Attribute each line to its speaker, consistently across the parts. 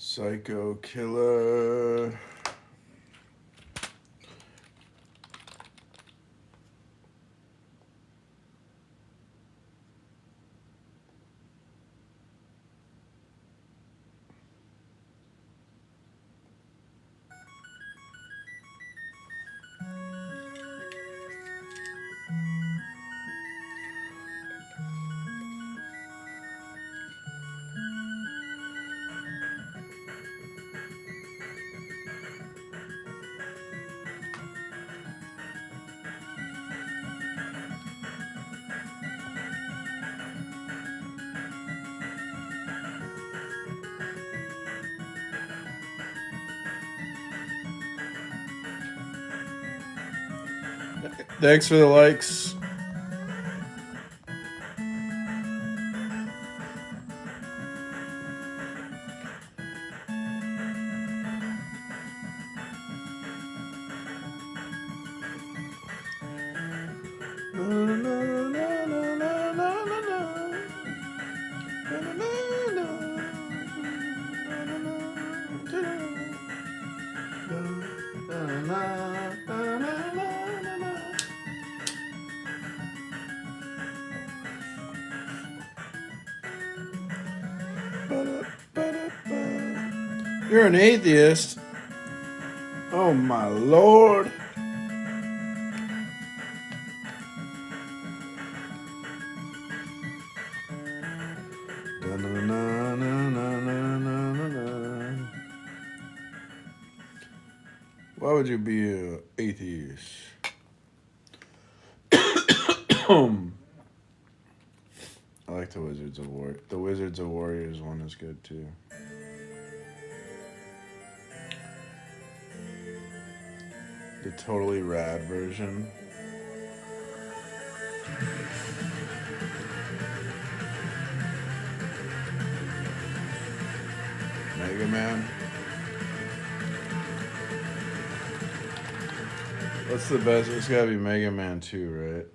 Speaker 1: Psycho killer. Thanks for the likes. You're an atheist? Oh my lord. Why would you be an atheist? I like the Wizards of War. The Wizards of Warriors one is good too. The totally rad version. Mega Man. What's the best? It's gotta be Mega Man 2, right?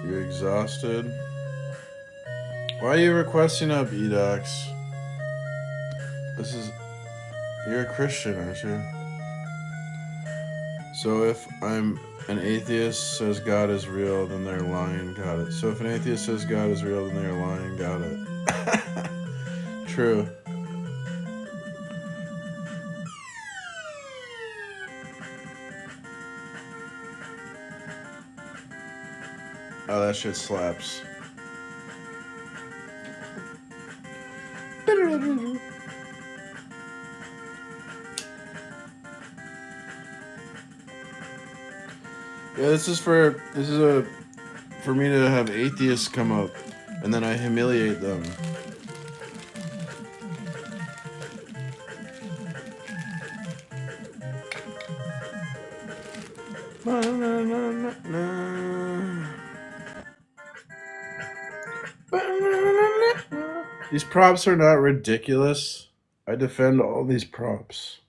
Speaker 1: You exhausted? Why are you requesting up, Edox? This is... You're a Christian, aren't you? So if I'm an atheist says God is real, then they're lying, got it. So if an atheist says God is real, then they're lying, got it. True. Oh, that shit slaps. Yeah, this is for me to have atheists come up, and then I humiliate them. These props are not ridiculous. I defend all these props.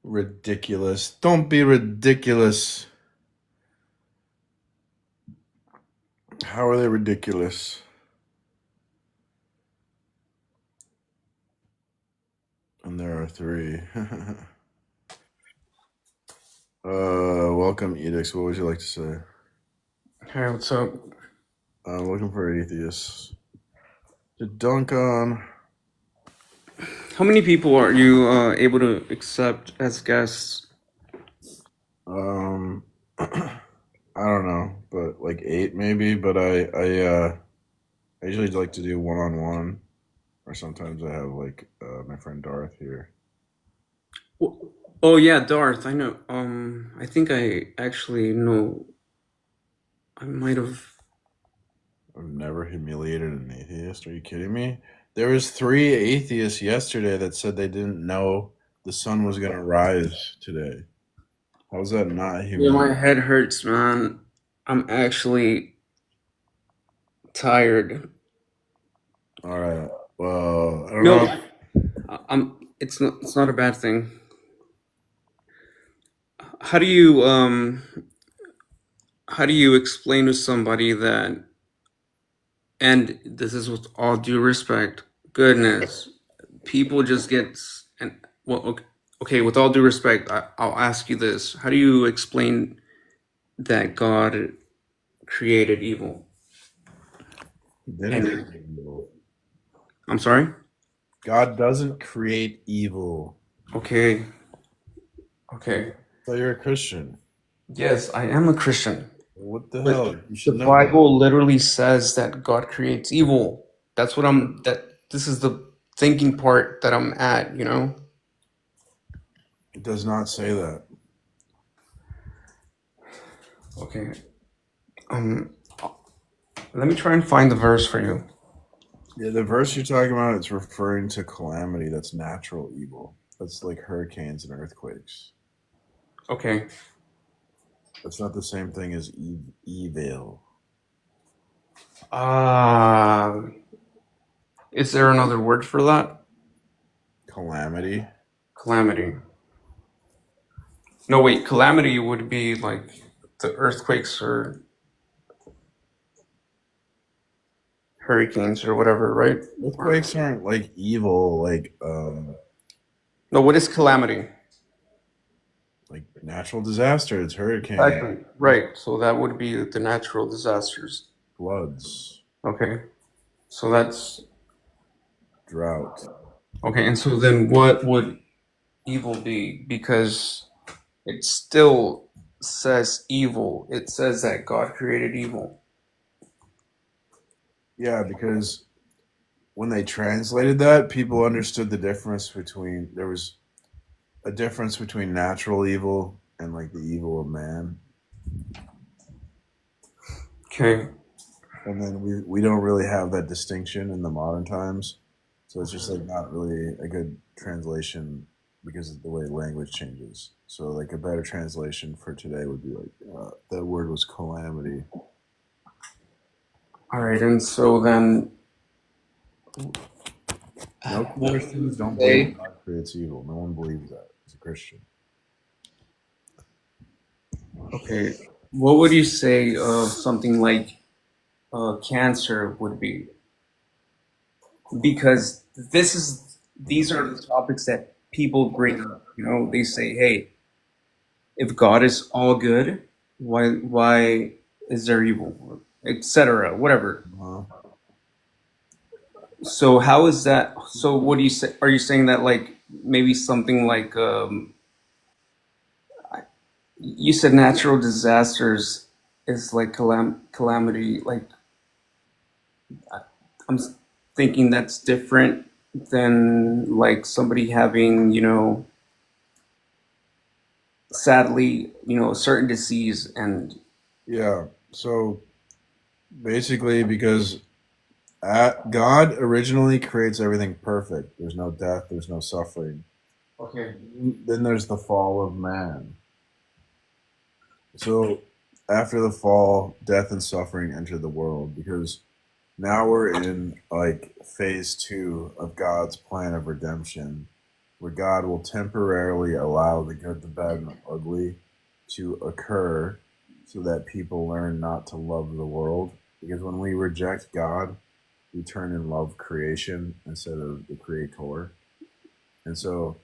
Speaker 1: Ridiculous. Don't be ridiculous. How are they ridiculous? And there are 3. Welcome, Edix. What would you like to say?
Speaker 2: Hey, what's up?
Speaker 1: I'm looking for atheists to dunk on.
Speaker 2: How many people are you able to accept as guests?
Speaker 1: I don't know, but like 8 maybe. But I usually like to do 1-on-1, or sometimes I have like my friend Darth here.
Speaker 2: Oh yeah, Darth. I know. I think I actually know. I might have.
Speaker 1: I've never humiliated an atheist. Are you kidding me? There was 3 atheists yesterday that said they didn't know the sun was gonna rise today. How's that not
Speaker 2: Yeah, my
Speaker 1: humanity?
Speaker 2: head hurts, man. I'm actually tired.
Speaker 1: All right. Well, I don't
Speaker 2: No,
Speaker 1: know.
Speaker 2: I'm. It's not a bad thing. How do you how do you explain to somebody that, and this is with all due respect, goodness, people just get and well, okay, with all due respect, I'll ask you this: how do you explain that God created evil?
Speaker 1: He didn't
Speaker 2: And
Speaker 1: create evil.
Speaker 2: I'm sorry.
Speaker 1: God doesn't create evil.
Speaker 2: Okay, okay.
Speaker 1: So you're a Christian.
Speaker 2: Yes, I am a Christian.
Speaker 1: What the
Speaker 2: But
Speaker 1: hell? You
Speaker 2: the
Speaker 1: should know that.
Speaker 2: Bible literally says that God creates evil. That's what I'm that this is the thinking part that I'm at, you know?
Speaker 1: It does not say that.
Speaker 2: Okay. Um Let me try and find the verse for you.
Speaker 1: Yeah, the verse you're talking about, it's referring to calamity. That's natural evil. That's like hurricanes and earthquakes.
Speaker 2: Okay.
Speaker 1: That's not the same thing as evil.
Speaker 2: Uh is there another word for that?
Speaker 1: Calamity.
Speaker 2: Calamity. No, wait, calamity would be like the earthquakes or hurricanes or whatever, right? Or
Speaker 1: Earthquakes aren't like evil,
Speaker 2: no, what is calamity?
Speaker 1: like natural disaster. It's hurricane,
Speaker 2: Exactly. Right. So that would be the natural disasters.
Speaker 1: floods,
Speaker 2: Okay. So that's
Speaker 1: drought.
Speaker 2: okay. And so then what would evil be? Because it still says evil. It says that God created evil.
Speaker 1: Yeah, because when they translated that, people understood the difference between there was a difference between natural evil and like the evil of man.
Speaker 2: Okay.
Speaker 1: And then we don't really have that distinction in the modern times. So it's just like not really a good translation because of the way language changes. So like a better translation for today would be like that word was calamity.
Speaker 2: All right. And so then
Speaker 1: No
Speaker 2: what would you
Speaker 1: Christians don't believe
Speaker 2: say?
Speaker 1: God creates evil. No one believes that as a Christian.
Speaker 2: Okay. What would you say of something like cancer would be? Because these are the topics that people bring up. You know, they say, "Hey, if God is all good, why is there evil, etc. Whatever."
Speaker 1: Uh,
Speaker 2: So how is that? So what do you say? Are you saying that like maybe something like you said natural disasters is like calamity? Like I'm thinking that's different than like somebody having sadly a certain disease and
Speaker 1: yeah. So basically, because God originally creates everything perfect. There's no death. There's no suffering.
Speaker 2: okay.
Speaker 1: Then there's the fall of man. So after the fall, death and suffering enter the world because now we're in like phase two of God's plan of redemption, where God will temporarily allow the good, the bad, and the ugly to occur so that people learn not to love the world. Because when we reject God, we turn and love creation instead of the creator. And so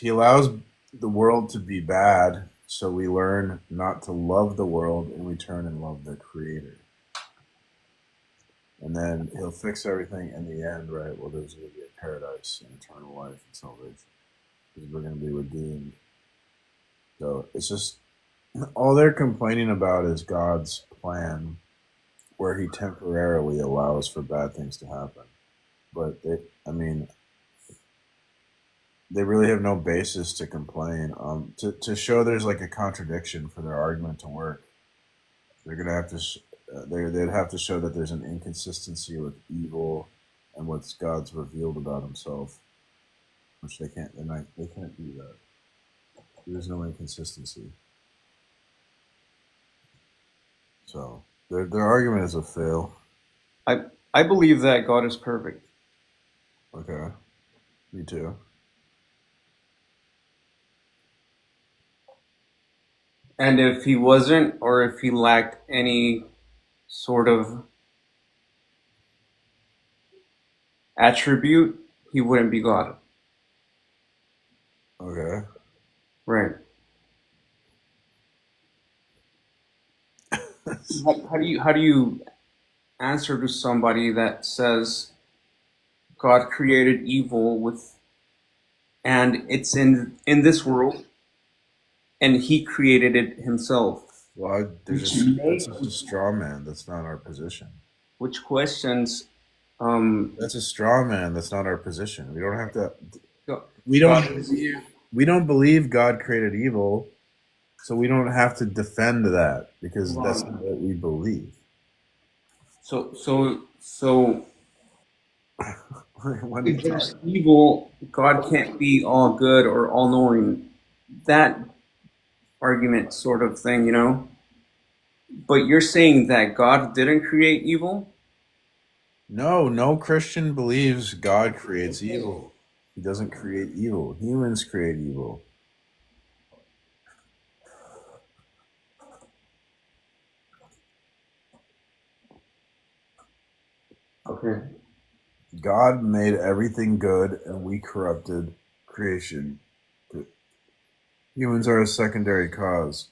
Speaker 1: he allows the world to be bad so we learn not to love the world and we turn and love the creator. And then he'll fix everything in the end, right? Well, there's going to be a paradise and eternal life and salvation because we're going to be redeemed. So it's just all they're complaining about is God's plan where he temporarily allows for bad things to happen. But I mean, they really have no basis to complain. To show there's like a contradiction for their argument to work, they're gonna have to they'd have to show that there's an inconsistency with evil and what God's revealed about Himself, which they can't. They can't do that. There's no inconsistency. So their argument is a fail.
Speaker 2: I believe that God is perfect.
Speaker 1: Okay, me too.
Speaker 2: And if he wasn't, or if he lacked any sort of attribute, he wouldn't be God.
Speaker 1: Okay.
Speaker 2: Right. How do you answer to somebody that says God created evil with and it's in this world and he created it himself?
Speaker 1: Well,
Speaker 2: Which
Speaker 1: that's
Speaker 2: make
Speaker 1: just a straw man. That's not our position.
Speaker 2: which questions um
Speaker 1: That's a straw man. That's not our position. We don't have to.
Speaker 2: Go-
Speaker 1: We
Speaker 2: God
Speaker 1: don't
Speaker 2: is
Speaker 1: believe. We don't believe God created evil, so we don't have to defend that because that's not
Speaker 2: wrong.
Speaker 1: what we believe.
Speaker 2: So
Speaker 1: What are you
Speaker 2: if there's
Speaker 1: talking?
Speaker 2: evil, God can't be all good or all knowing. That argument sort of thing, you know? But you're saying that God didn't create evil?
Speaker 1: No, no Christian believes God creates evil. He doesn't create evil. Humans create evil.
Speaker 2: Okay.
Speaker 1: God made everything good, and we corrupted creation. Humans are a secondary cause.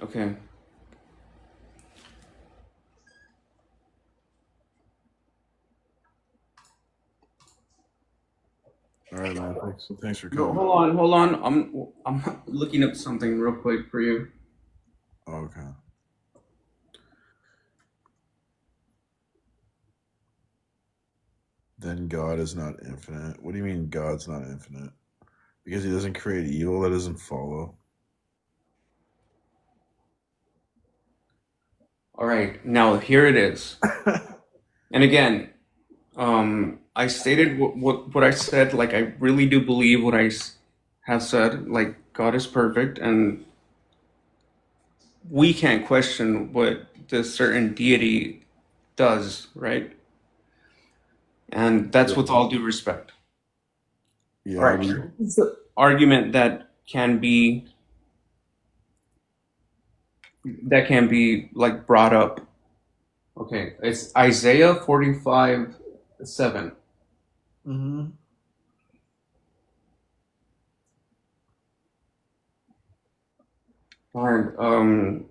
Speaker 2: Okay.
Speaker 1: All right, man. Thanks for
Speaker 2: No,
Speaker 1: coming.
Speaker 2: hold on. I'm looking up something real quick for you.
Speaker 1: Okay. Then God is not infinite. What do you mean God's not infinite? Because he doesn't create evil, that doesn't follow.
Speaker 2: All right. Now here it is. And again, I stated what I said. Like I really do believe what have said. Like God is perfect, and we can't question what this certain deity does, right? And that's with
Speaker 1: Yeah.
Speaker 2: all due respect. All
Speaker 1: Yeah.
Speaker 2: right. It's the argument that can be like brought up. Okay, it's Isaiah 45:7.
Speaker 1: Mm-hmm.
Speaker 2: And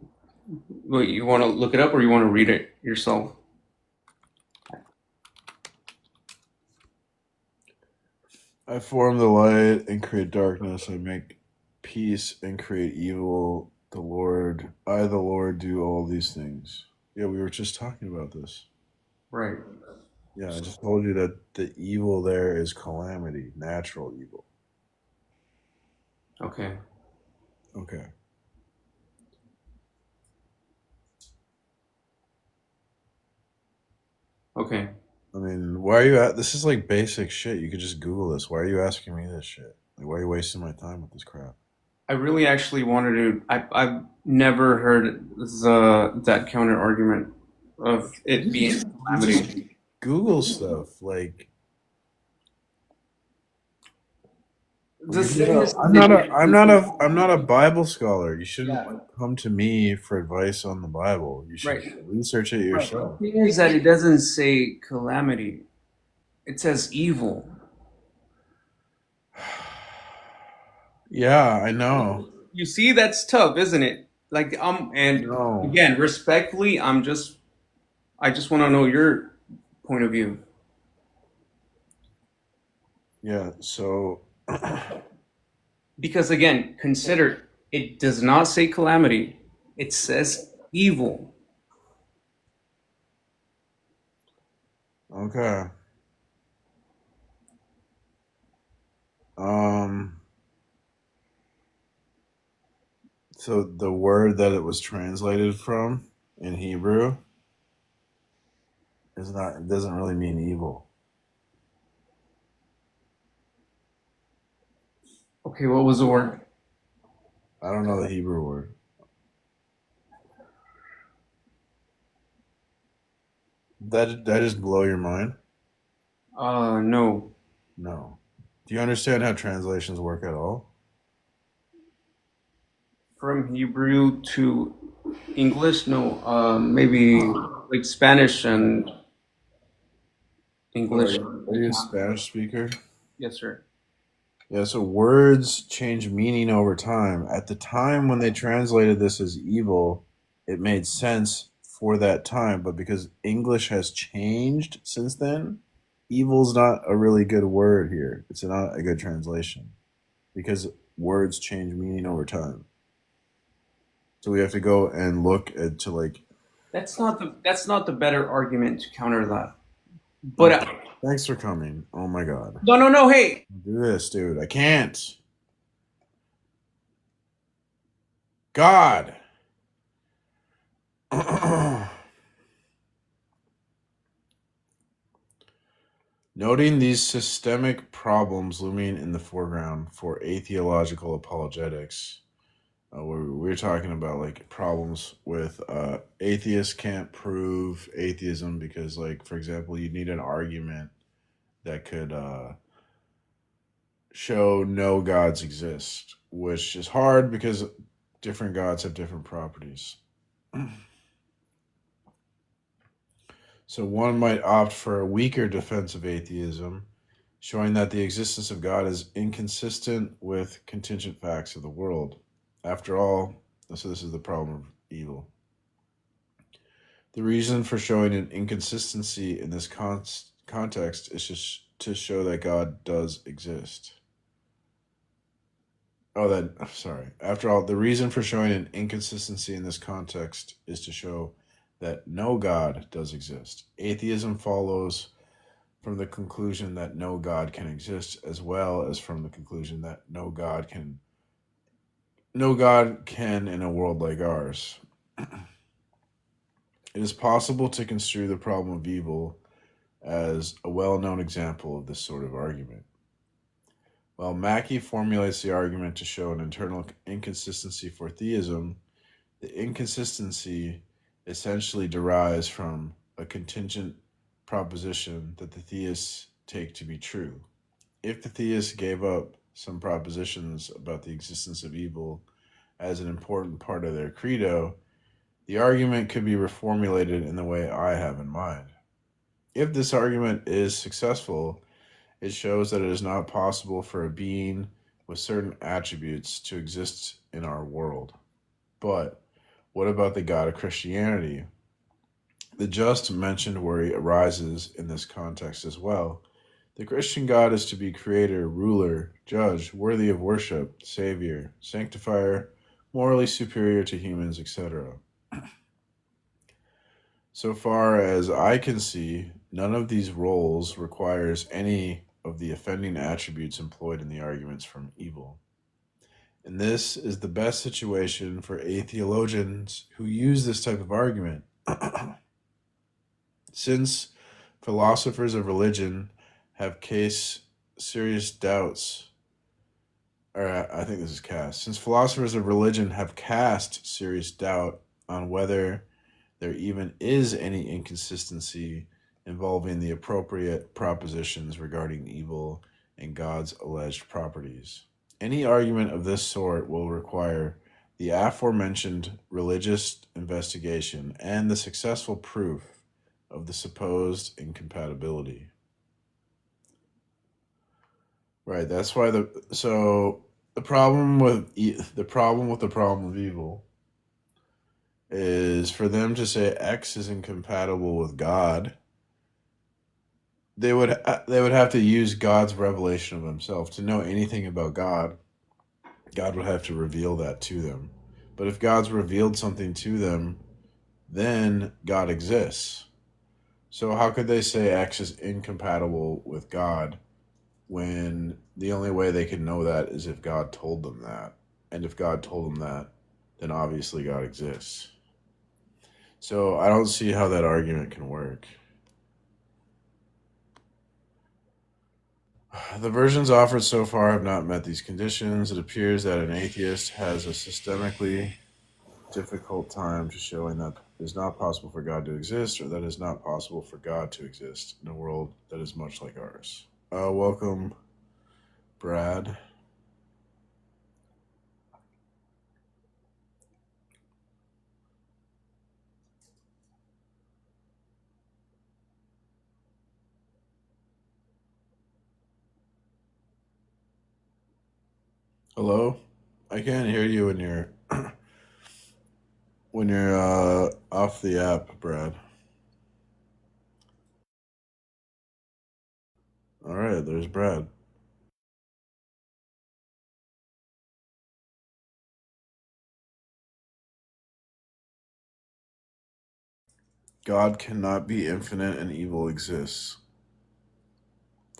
Speaker 2: wait, you want to look it up or you want to read it yourself?
Speaker 1: I form the light and create darkness. I make peace and create evil. The Lord, do all these things. Yeah, we were just talking about this.
Speaker 2: Right.
Speaker 1: Yeah, I just told you that the evil there is calamity, natural evil.
Speaker 2: Okay.
Speaker 1: Okay.
Speaker 2: Okay.
Speaker 1: I mean, why are you at this is like basic shit. You could just Google this. Why are you asking me this shit? Like, why are you wasting my time with this crap?
Speaker 2: I really actually wanted to. I've never heard that counter argument of it being
Speaker 1: You just
Speaker 2: calamity.
Speaker 1: Google stuff. Like,
Speaker 2: The thing is,
Speaker 1: I'm not a Bible scholar. You shouldn't
Speaker 2: yeah,
Speaker 1: like come to me for advice on the Bible. You should
Speaker 2: right.
Speaker 1: research it
Speaker 2: Right. The
Speaker 1: yourself.
Speaker 2: thing is that it doesn't say calamity; it says evil.
Speaker 1: Yeah, I know.
Speaker 2: You see, that's tough, isn't it? Like, and
Speaker 1: No.
Speaker 2: again, respectfully, I just want to know your point of view.
Speaker 1: Yeah, so
Speaker 2: Because again, consider it does not say calamity; it says evil.
Speaker 1: okay. Um so the word that it was translated from in Hebrew is not it doesn't really mean evil.
Speaker 2: Okay, what was the word?
Speaker 1: I don't know the Hebrew word. That just blow your mind?
Speaker 2: No.
Speaker 1: No. Do you understand how translations work at all?
Speaker 2: From Hebrew to English? No. Maybe like Spanish and
Speaker 1: Oh,
Speaker 2: English.
Speaker 1: are you a Spanish speaker?
Speaker 2: Yes, sir.
Speaker 1: Yeah, so words change meaning over time. At the time when they translated this as evil, it made sense for that time, but because English has changed since then, evil's not a really good word here. It's not a good translation because words change meaning over time. So we have to go and look at to like
Speaker 2: That's not the better argument to counter that. But
Speaker 1: okay. Thanks for coming. Oh my god.
Speaker 2: no, no, no. Hey,
Speaker 1: Do this, dude. I can't. God. Noting these systemic problems looming in the foreground for atheological apologetics, we're talking about like problems with atheists can't prove atheism because, like, for example, you need an argument that could show no gods exist, which is hard because different gods have different properties. So one might opt for a weaker defense of atheism, showing that the existence of God is inconsistent with contingent facts of the world. After all, so this is the problem of evil. The reason for showing an inconsistency in this context is just to show that God does exist. Oh, that, sorry. After all, the reason for showing an inconsistency in this context is to show that no God does exist. Atheism follows from the conclusion that no God can exist, as well as from the conclusion that no God can in a world like ours. It is possible to construe the problem of evil as a well-known example of this sort of argument. While Mackey formulates the argument to show an internal inconsistency for theism, the inconsistency essentially derives from a contingent proposition that the theists take to be true. If the theists gave up some propositions about the existence of evil as an important part of their credo, the argument could be reformulated in the way I have in mind. If this argument is successful, it shows that it is not possible for a being with certain attributes to exist in our world. But what about the God of Christianity? The just mentioned worry arises in this context as well. The Christian God is to be creator, ruler, judge, worthy of worship, savior, sanctifier, morally superior to humans, etc. So far as I can see, none of these roles requires any of the offending attributes employed in the arguments from evil. And this is the best situation for atheologians who use this type of argument. Since philosophers of religion have case serious doubts, or I think this is cast, since philosophers of religion have cast serious doubt on whether there even is any inconsistency involving the appropriate propositions regarding evil and God's alleged properties. Any argument of this sort will require the aforementioned religious investigation and the successful proof of the supposed incompatibility. Right, that's why the problem with the problem of evil is for them to say X is incompatible with God. They would have to use God's revelation of himself to know anything about God. God would have to reveal that to them. But if God's revealed something to them, then God exists. So how could they say X is incompatible with God when the only way they could know that is if God told them that? And if God told them that, then obviously God exists. So I don't see how that argument can work. The versions offered so far have not met these conditions. It appears that an atheist has a systemically difficult time to showing that it is not possible for God to exist, or that it is not possible for God to exist in a world that is much like ours. Welcome, Brad. Hello? I can't hear you when you're off the app, Brad. All right, there's Brad. God cannot be infinite and evil exists.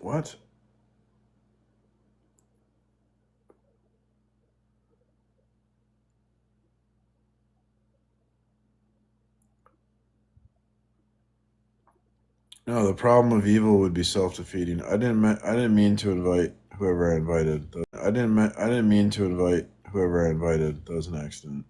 Speaker 1: What? No, the problem of evil would be self-defeating. I didn't mean to invite whoever I invited. I didn't mean to invite whoever I invited. That was an accident.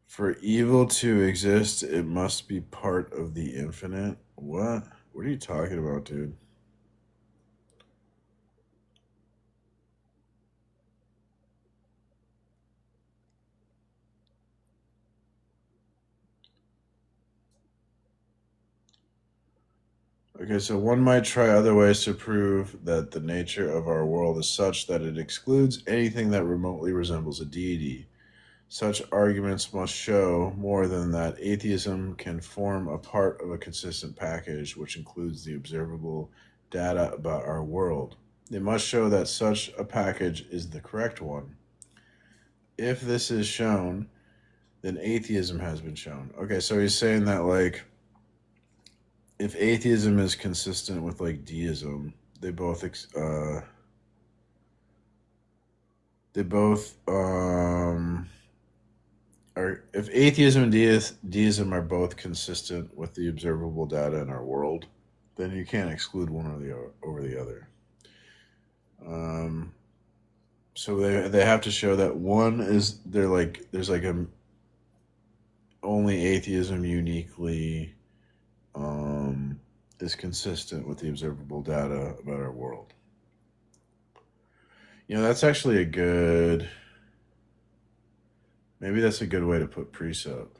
Speaker 1: For evil to exist, it must be part of the infinite. What? What are you talking about, dude? Okay, so one might try other ways to prove that the nature of our world is such that it excludes anything that remotely resembles a deity. Such arguments must show more than that atheism can form a part of a consistent package which includes the observable data about our world. They must show that such a package is the correct one. If this is shown, then atheism has been shown. Okay, so he's saying that, like, if atheism is consistent with, like, deism, they both they both are, if atheism and deism are both consistent with the observable data in our world, then you can't exclude one or the over the other. Um, so they have to show that one is, they're like, there's like a only atheism uniquely um, is consistent with the observable data about our world. You know, that's actually a good. Maybe that's a good way to put precept.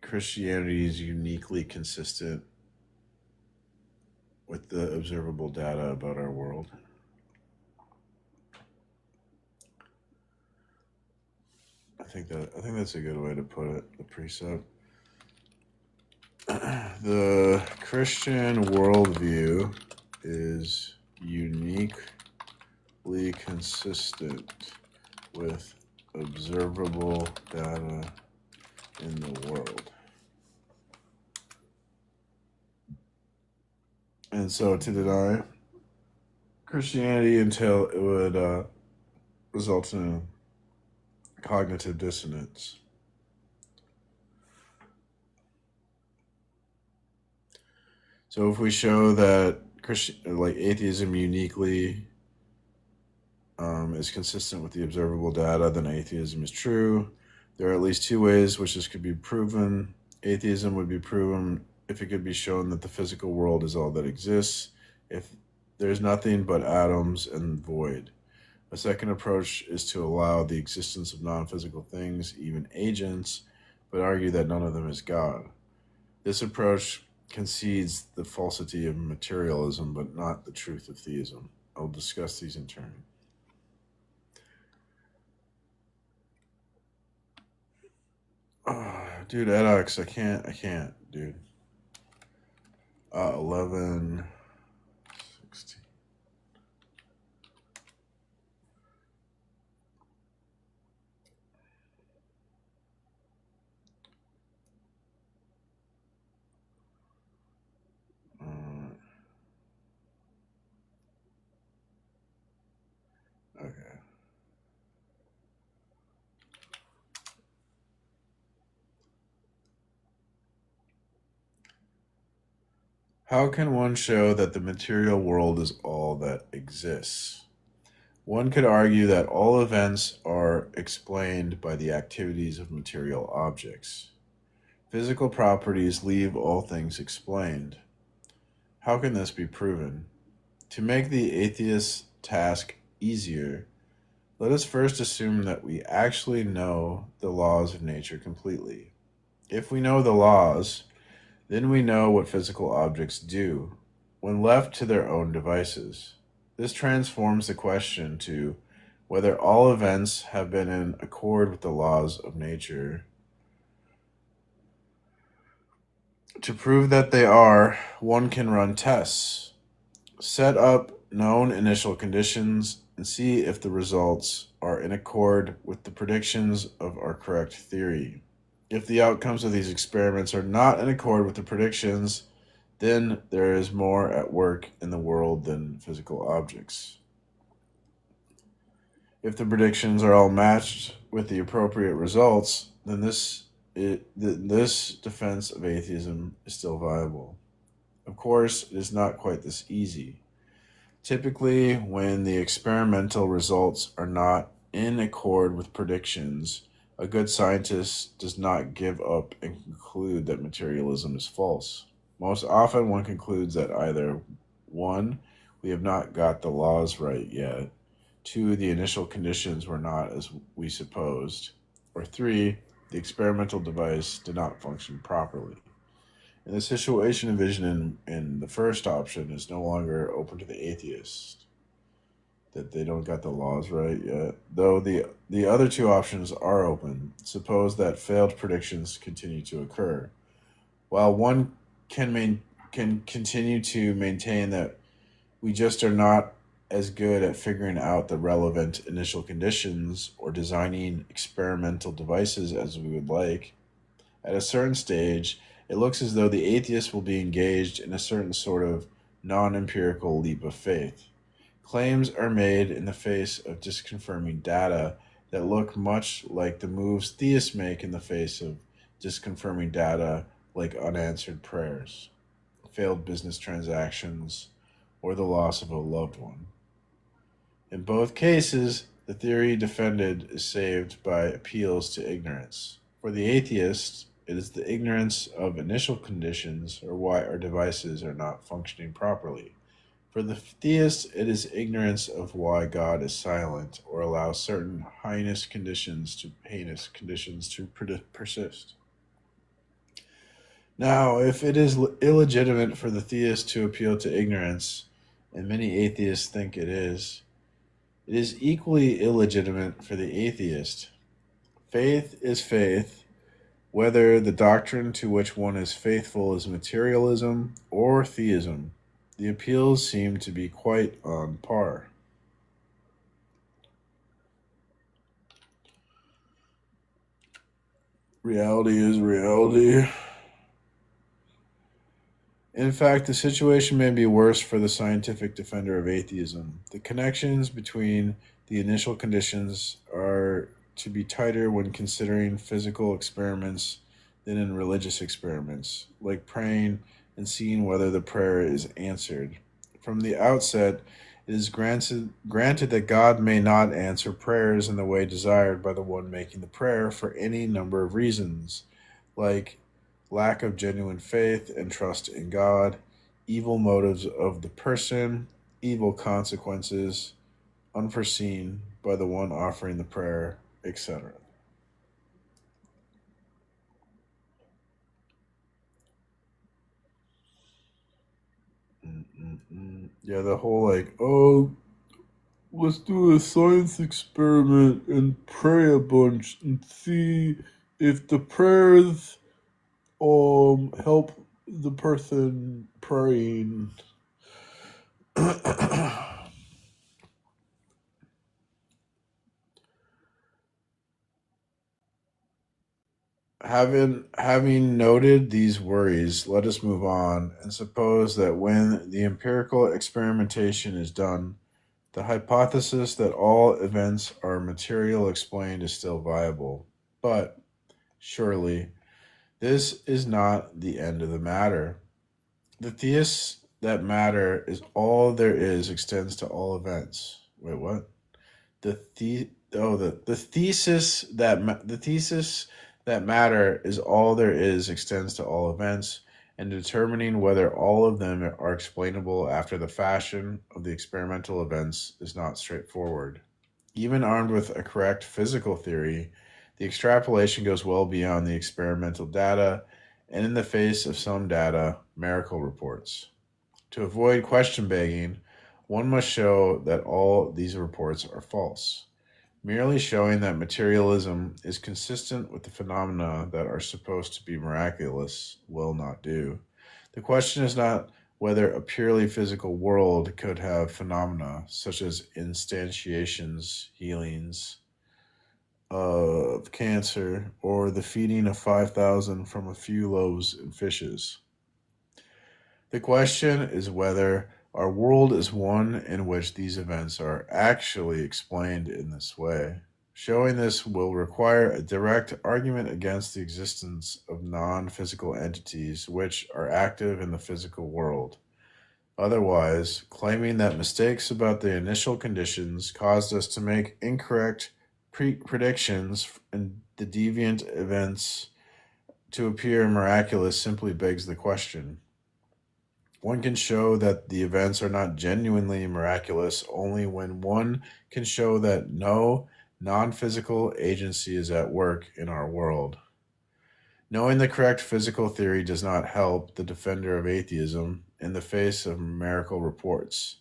Speaker 1: Christianity is uniquely consistent with the observable data about our world. I think that's a good way to put it. The precept. The Christian worldview is uniquely consistent with observable data in the world. And so to deny Christianity until it would result in cognitive dissonance. So if we show that like atheism uniquely is consistent with the observable data, then atheism is true. There are at least two ways which this could be proven. Atheism would be proven if it could be shown that the physical world is all that exists, if there's nothing but atoms and void. A second approach is to allow the existence of non-physical things, even agents, but argue that none of them is God. This approach concedes the falsity of materialism, but not the truth of theism. I'll discuss these in turn. Oh, dude, Edox, I can't, dude. 11, 16. Okay. How can one show that the material world is all that exists? One could argue that all events are explained by the activities of material objects. Physical properties leave all things explained. How can this be proven? To make the atheist's task easier, let us first assume that we actually know the laws of nature completely. If we know the laws, then we know what physical objects do when left to their own devices. This transforms the question to whether all events have been in accord with the laws of nature. To prove that they are, one can run tests, set up known initial conditions, and see if the results are in accord with the predictions of our correct theory. If the outcomes of these experiments are not in accord with the predictions, then there is more at work in the world than physical objects. If the predictions are all matched with the appropriate results, then this defense of atheism is still viable. Of course, it is not quite this easy. Typically, when the experimental results are not in accord with predictions, a good scientist does not give up and conclude that materialism is false. Most often, one concludes that either 1. We have not got the laws right yet, 2. The initial conditions were not as we supposed, or 3. The experimental device did not function properly. In the situation envisioned in the first option is no longer open to the atheist, that they don't got the laws right yet, though the other two options are open. Suppose that failed predictions continue to occur. While one can continue to maintain that we just are not as good at figuring out the relevant initial conditions or designing experimental devices as we would like, at a certain stage, it looks as though the atheist will be engaged in a certain sort of non-empirical leap of faith. Claims are made in the face of disconfirming data that look much like the moves theists make in the face of disconfirming data like unanswered prayers, failed business transactions, or the loss of a loved one. In both cases, the theory defended is saved by appeals to ignorance. For the atheist, it is the ignorance of initial conditions or why our devices are not functioning properly. For the theist, it is ignorance of why God is silent or allows certain heinous conditions to persist. Now, if it is illegitimate for the theist to appeal to ignorance, and many atheists think it is equally illegitimate for the atheist. Faith is faith, whether the doctrine to which one is faithful is materialism or theism. The appeals seem to be quite on par. Reality is reality. In fact, the situation may be worse for the scientific defender of atheism. The connections between the initial conditions are to be tighter when considering physical experiments than in religious experiments, like praying and seeing whether the prayer is answered. From the outset, it is granted that God may not answer prayers in the way desired by the one making the prayer for any number of reasons, like lack of genuine faith and trust in God, evil motives of the person, evil consequences unforeseen by the one offering the prayer, etc. Yeah, the whole like, oh, let's do a science experiment and pray a bunch and see if the prayers help the person praying. Having noted these worries, let us move on and suppose that when the empirical experimentation is done, the hypothesis that all events are material explained is still viable. But surely this is not the end of the matter. The thesis that matter is all there is extends to all events. Wait, what? The thesis that matter is all there is extends to all events, and determining whether all of them are explainable after the fashion of the experimental events is not straightforward. Even armed with a correct physical theory, the extrapolation goes well beyond the experimental data, and in the face of some data, miracle reports. To avoid question begging, one must show that all these reports are false. Merely showing that materialism is consistent with the phenomena that are supposed to be miraculous will not do. The question is not whether a purely physical world could have phenomena such as instantiations, healings of cancer, or the feeding of 5,000 from a few loaves and fishes. The question is whether our world is one in which these events are actually explained in this way. Showing this will require a direct argument against the existence of non physical entities which are active in the physical world. Otherwise, claiming that mistakes about the initial conditions caused us to make incorrect predictions and the deviant events to appear miraculous simply begs the question. One can show that the events are not genuinely miraculous only when one can show that no non physical agency is at work in our world. Knowing the correct physical theory does not help the defender of atheism in the face of miracle reports,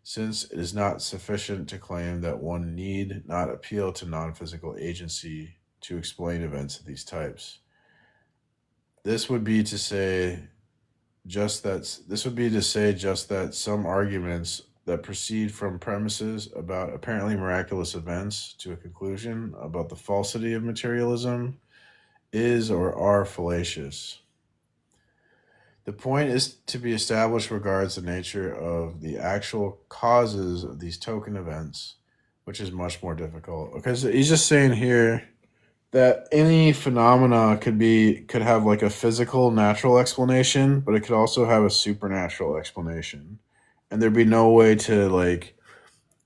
Speaker 1: since it is not sufficient to claim that one need not appeal to non physical agency to explain events of these types. This would be to say just that some arguments that proceed from premises about apparently miraculous events to a conclusion about the falsity of materialism is or are fallacious. The point is to be established regards the nature of the actual causes of these token events, which is much more difficult. Because he's just saying here that any phenomena could have like a physical natural explanation, but it could also have a supernatural explanation. And there'd be no way to like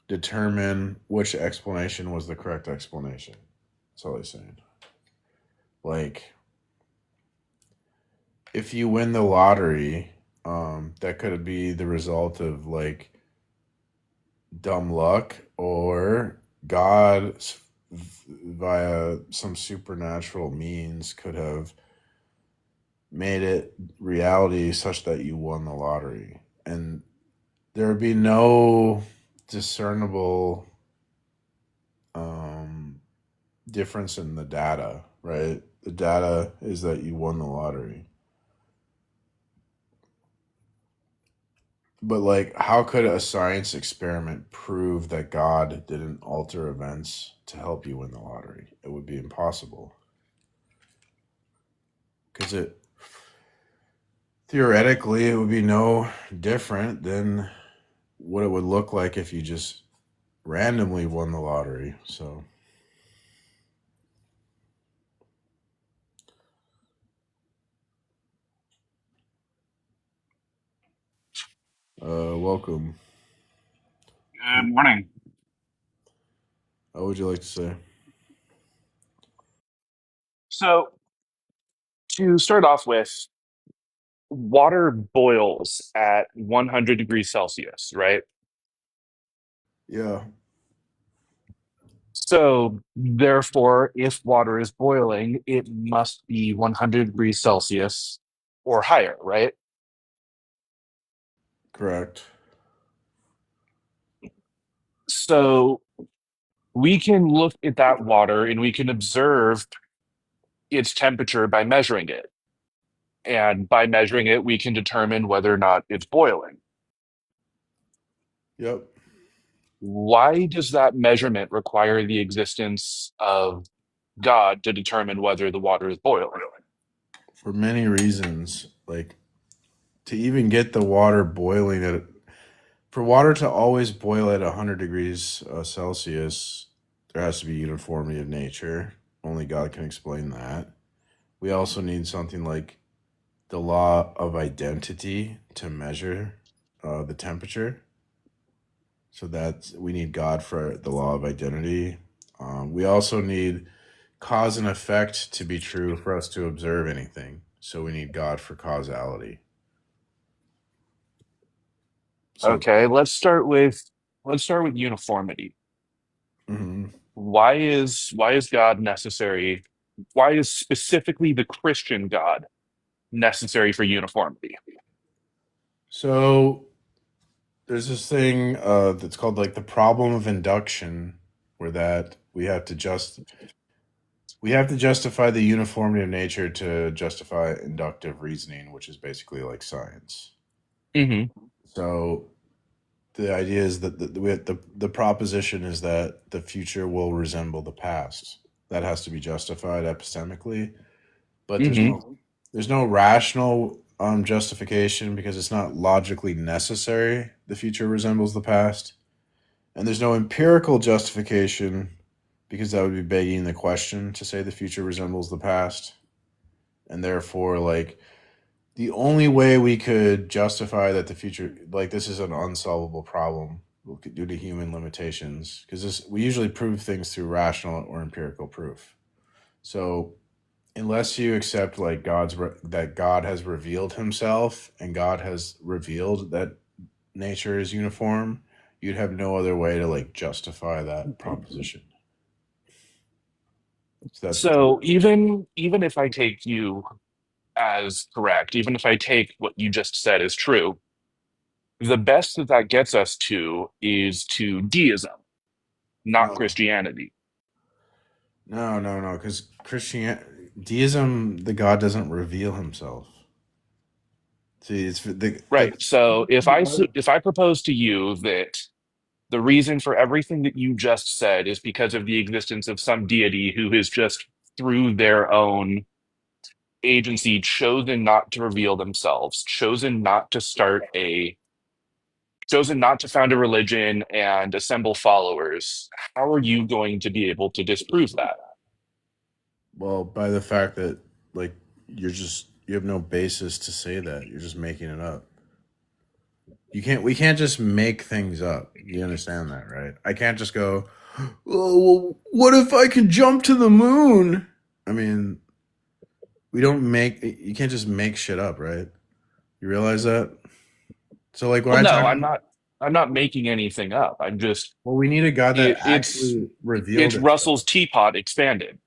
Speaker 1: determine which explanation was the correct explanation. That's all he's saying. Like if you win the lottery, that could be the result of like dumb luck or God via some supernatural means could have made it reality such that you won the lottery. And there would be no discernible um, difference in the data, right? The data is that you won the lottery. But like, how could a science experiment prove that God didn't alter events to help you win the lottery? It would be impossible. Because it theoretically it would be no different than what it would look like if you just randomly won the lottery. So, welcome.
Speaker 3: Good morning.
Speaker 1: What would you like to say?
Speaker 3: So, to start off with, water boils at 100 degrees Celsius, right?
Speaker 1: Yeah,
Speaker 3: So, therefore, if water is boiling, it must be 100 degrees Celsius or higher, right?
Speaker 1: correct.
Speaker 3: So, we can look at that water and we can observe its temperature by measuring it. And by measuring it, we can determine whether or not it's boiling.
Speaker 1: Yep.
Speaker 3: Why does that measurement require the existence of God to determine whether the water is boiling?
Speaker 1: For many reasons, like to even get the water boiling for water to always boil at 100 degrees Celsius, there has to be uniformity of nature. Only God can explain that. We also need something like the law of identity to measure the temperature. So that we need God for the law of identity. We also need cause and effect to be true for us to observe anything. So we need God for causality. So,
Speaker 3: Okay, let's start with uniformity.
Speaker 1: mhm.
Speaker 3: Why is God necessary? Why is specifically the Christian God necessary for uniformity?
Speaker 1: So there's this thing that's called like the problem of induction, where that we have to justify the uniformity of nature to justify inductive reasoning, which is basically like science.
Speaker 3: Hmm.
Speaker 1: So the idea is that the proposition is that the future will resemble the past. That has to be justified epistemically, but
Speaker 3: Hmm.
Speaker 1: there's no rational justification because it's not logically necessary. The future resembles the past, and there's no empirical justification because that would be begging the question to say the future resembles the past, and therefore, like the only way we could justify that the future, like this is an unsolvable problem due to human limitations, because this we usually prove things through rational or empirical proof. So unless you accept like that God has revealed himself and God has revealed that nature is uniform, you'd have no other way to like justify that proposition. So that's the
Speaker 3: So even if I take you as correct, even if I take what you just said as true, the best that that gets us to is to deism, not
Speaker 1: no,
Speaker 3: Christianity.
Speaker 1: no, because Christian deism, the God doesn't reveal himself. See, it's the
Speaker 3: Right. So if I propose to you that the reason for everything that you just said is because of the existence of some deity who has just through their own agency chosen not to reveal themselves, chosen not to found a religion and assemble followers, how are you going to be able to disprove that?
Speaker 1: well, by the fact that like you have no basis to say that. You're just making it up. We can't just make things up. You understand that, right? I can't just go, "Oh, well, what if I can jump to the moon?" I mean, we don't make you can't just make shit up, right? You realize that? So like when
Speaker 3: Well,
Speaker 1: I
Speaker 3: no,
Speaker 1: talk
Speaker 3: I'm not making anything up. I'm just
Speaker 1: well, we need a God that
Speaker 3: it's
Speaker 1: actually revealed
Speaker 3: it's
Speaker 1: itself.
Speaker 3: Russell's teapot expanded.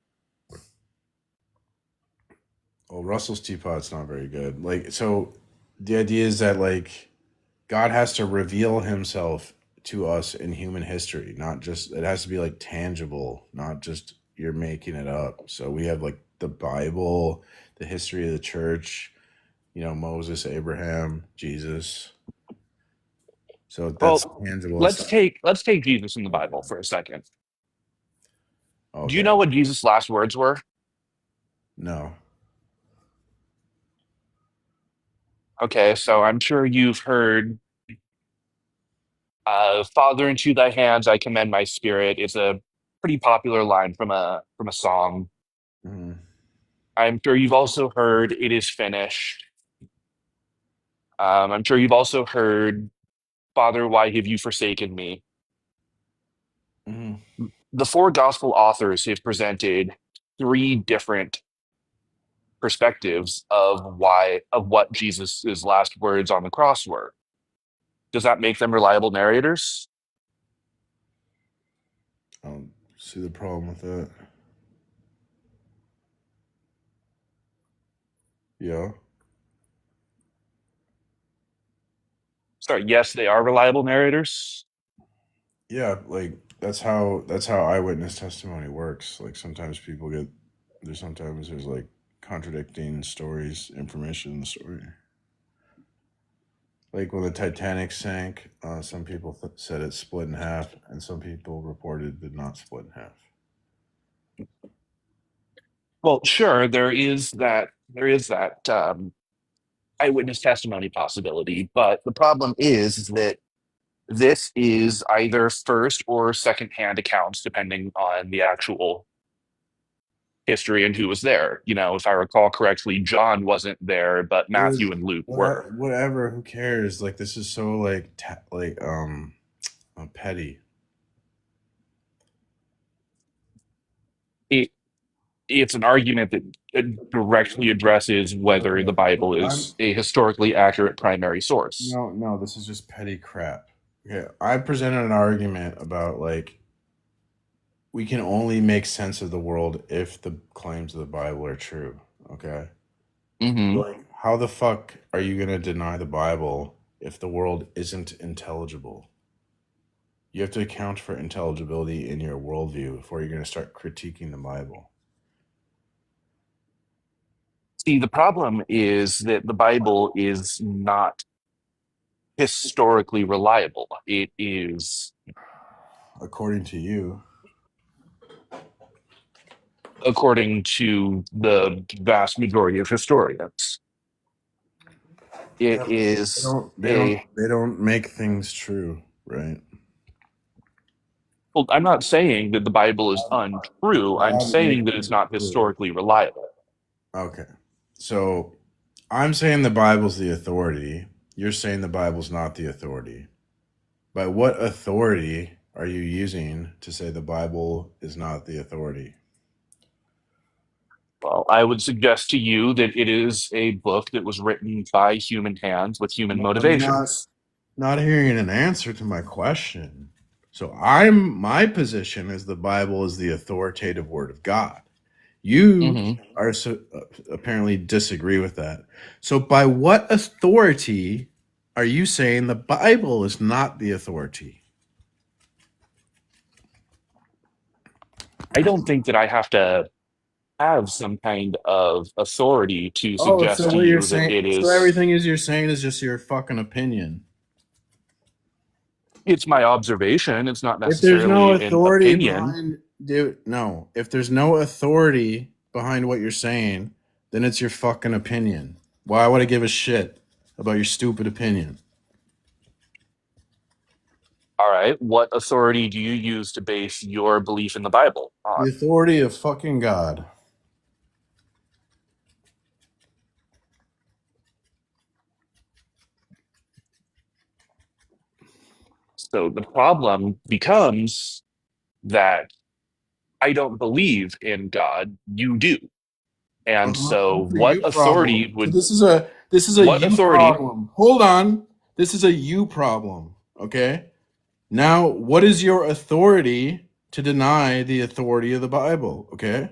Speaker 1: Well, Russell's teapot's not very good. Like so the idea is that like God has to reveal himself to us in human history, not just it has to be like tangible, not just you're making it up. So we have like the Bible, the history of the church, Moses, Abraham, Jesus. So that's
Speaker 3: Well,
Speaker 1: tangible stuff.
Speaker 3: let's take Jesus in the Bible for a second. Do you
Speaker 1: Okay.
Speaker 3: know what Jesus' last words were?
Speaker 1: No.
Speaker 3: Okay, so I'm sure you've heard "Father, into thy hands I commend my spirit." It's a pretty popular line from a song.
Speaker 1: Mhm.
Speaker 3: I'm sure you've also heard "It is finished." I'm sure you've also heard "Father, why have you forsaken me?"
Speaker 1: Mhm.
Speaker 3: The four gospel authors have presented three different perspectives of what Jesus' last words on the cross were. Does that make them reliable narrators?
Speaker 1: I don't see the problem with that. Yeah.
Speaker 3: Sorry, yes, they are reliable narrators.
Speaker 1: Yeah, like that's how eyewitness testimony works. Like sometimes there's like contradicting stories, information in the story. Like when the Titanic sank, some people said it split in half, and some people reported it did not split in half.
Speaker 3: Well, sure, there is that eyewitness testimony possibility, but the problem is that this is either first or second hand accounts, depending on the actual history and who was there. If I recall correctly, John wasn't there, but
Speaker 1: It was
Speaker 3: Matthew and Luke were.
Speaker 1: whatever. Who cares? Like this is so like petty.
Speaker 3: It, it's an argument that directly addresses whether the
Speaker 1: Okay,
Speaker 3: Bible
Speaker 1: I'm
Speaker 3: is a historically accurate primary source.
Speaker 1: no. This is just petty crap. Okay, I presented an argument about like we can only make sense of the world if the claims of the Bible are true. Okay.
Speaker 3: Hmm.
Speaker 1: Like, how the fuck are you going to deny the Bible if the world isn't intelligible? You have to account for intelligibility in your worldview before you're going to start critiquing the Bible.
Speaker 3: See, the problem is that the Bible is not historically reliable. It is,
Speaker 1: According to you,
Speaker 3: according to the vast majority of historians, it
Speaker 1: yeah, they
Speaker 3: is
Speaker 1: don't. They don't.
Speaker 3: a.
Speaker 1: They don't make things true, right?
Speaker 3: Well, I'm not saying that the Bible is untrue. I'm
Speaker 1: God makes
Speaker 3: saying that it's
Speaker 1: things
Speaker 3: not
Speaker 1: true.
Speaker 3: historically reliable.
Speaker 1: Okay, so I'm saying the Bible's the authority. You're saying the Bible's not the authority. By what authority are you using to say the Bible is not the authority?
Speaker 3: Well, I would suggest to you that it is a book that was written by human hands with human
Speaker 1: I'm not
Speaker 3: motivations.
Speaker 1: not hearing an answer to my question. So I'm my position is the Bible is the authoritative word of God. You
Speaker 3: Hmm.
Speaker 1: are apparently disagree with that. So by what authority are you saying the Bible is not the authority?
Speaker 3: I don't think that I have to have some kind of authority to
Speaker 1: Oh, so
Speaker 3: suggest to
Speaker 1: what you're
Speaker 3: you that
Speaker 1: saying,
Speaker 3: it
Speaker 1: so
Speaker 3: is.
Speaker 1: everything is you're saying is just your fucking opinion.
Speaker 3: It's my observation. It's not
Speaker 1: If there's no
Speaker 3: necessarily an
Speaker 1: authority
Speaker 3: opinion.
Speaker 1: behind, dude, no. If there's no authority behind what you're saying, then it's your fucking opinion. Why would I give a shit about your stupid opinion?
Speaker 3: All right, what authority do you use to base your belief in the Bible
Speaker 1: The
Speaker 3: on?
Speaker 1: authority of fucking God.
Speaker 3: So the problem becomes that I don't believe in God. You do. And so
Speaker 1: That's a you problem. So this is a
Speaker 3: what
Speaker 1: you
Speaker 3: authority,
Speaker 1: problem. Hold on. This is a you problem. Okay. Now, what is your authority to deny the authority of the Bible? Okay.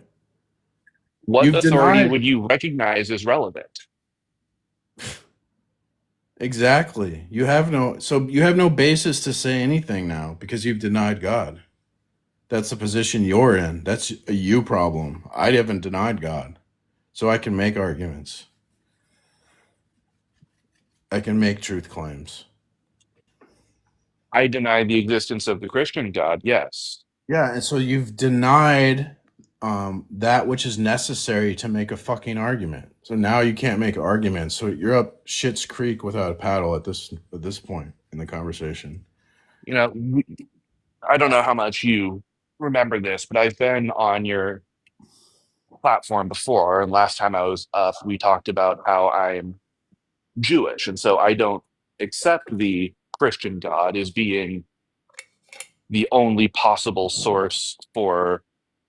Speaker 3: what
Speaker 1: You've
Speaker 3: authority
Speaker 1: denied
Speaker 3: would you recognize as relevant?
Speaker 1: exactly. You have no basis to say anything now because you've denied God. That's the position you're in. That's a you problem. I haven't denied God. So I can make arguments. I can make truth claims.
Speaker 3: I deny the existence of the Christian God, yes.
Speaker 1: Yeah, and so you've denied that which is necessary to make a fucking argument. So now you can't make arguments. So you're up shit's creek without a paddle at this point in the conversation.
Speaker 3: You know, I don't know how much you remember this, but I've been on your platform before. And last time I was up, we talked about how I'm Jewish. And so I don't accept the Christian God as being the only possible source for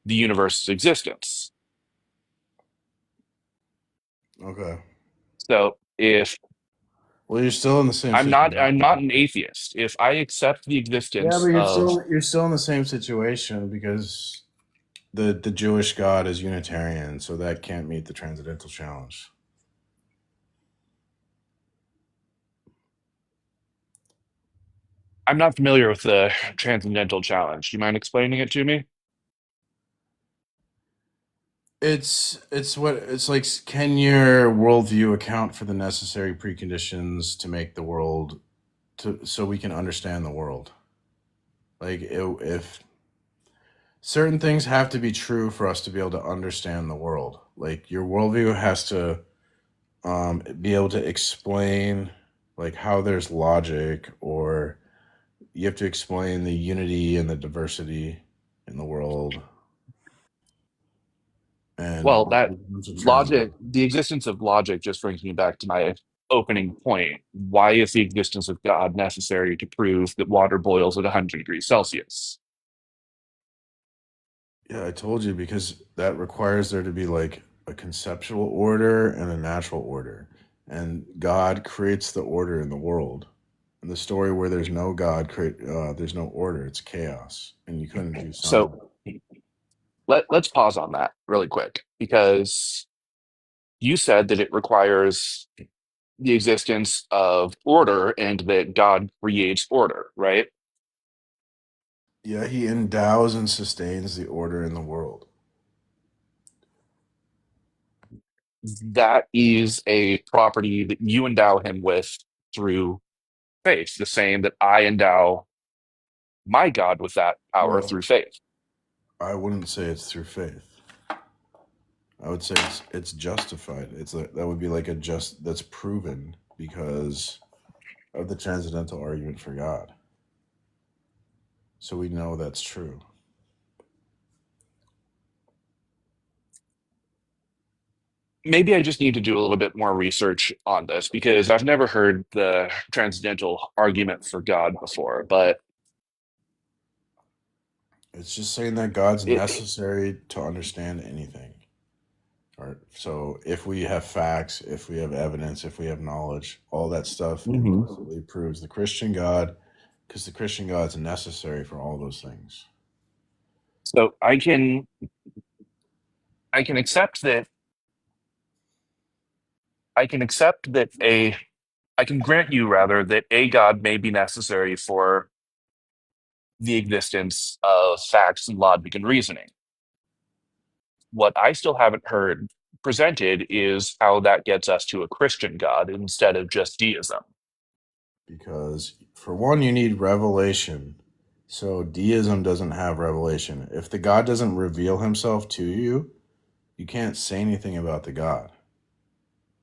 Speaker 3: the universe's existence.
Speaker 1: Okay.
Speaker 3: So if
Speaker 1: Well, you're still in the same
Speaker 3: I'm
Speaker 1: situation.
Speaker 3: not an atheist. If I accept the
Speaker 1: Yeah, but
Speaker 3: existence of.
Speaker 1: you're still in the same situation because the Jewish God is Unitarian, so that can't meet the transcendental challenge.
Speaker 3: I'm not familiar with the transcendental challenge. Do you mind explaining it to me?
Speaker 1: It's like can your worldview account for the necessary preconditions to make the world to so we can understand the world? Like if certain things have to be true for us to be able to understand the world. Like your worldview has to be able to explain like how there's logic, or you have to explain the unity and the diversity in the world. and
Speaker 3: Well, that
Speaker 1: it becomes a
Speaker 3: logic,
Speaker 1: transcendental.
Speaker 3: the existence of logic just brings me back to my opening point. Why is the existence of God necessary to prove that water boils at 100 degrees Celsius?
Speaker 1: Yeah, I told you because that requires there to be like a conceptual order and a natural order. And God creates the order in the world. In the story where there's no God, there's no order. It's chaos, and you couldn't do
Speaker 3: So
Speaker 1: science
Speaker 3: let's pause on that really quick because you said that it requires the existence of order and that God creates order, right?
Speaker 1: Yeah, he endows and sustains the order in the world
Speaker 3: That is a property that you endow him with through faith, the same that I endow my God with that power through
Speaker 1: Well,
Speaker 3: faith.
Speaker 1: I wouldn't say it's through faith. I would say it's justified. It's like that would be like a just that's proven because of the transcendental argument for God. So we know that's true.
Speaker 3: Maybe I just need to do a little bit more research on this because I've never heard the transcendental argument for God before, but
Speaker 1: It's just saying that God's
Speaker 3: it,
Speaker 1: necessary to understand anything. Or so if we have facts, if we have evidence, if we have knowledge, all that stuff
Speaker 3: Mhm.
Speaker 1: implicitly proves the Christian God, because the Christian God's necessary for all those things.
Speaker 3: So I can accept that I can accept that a I can grant you rather that a God may be necessary for the existence of facts and logic and reasoning. What I still haven't heard presented is how that gets us to a Christian God instead of just deism.
Speaker 1: Because for one, you need revelation. So deism doesn't have revelation. If the God doesn't reveal himself to you, you can't say anything about the God.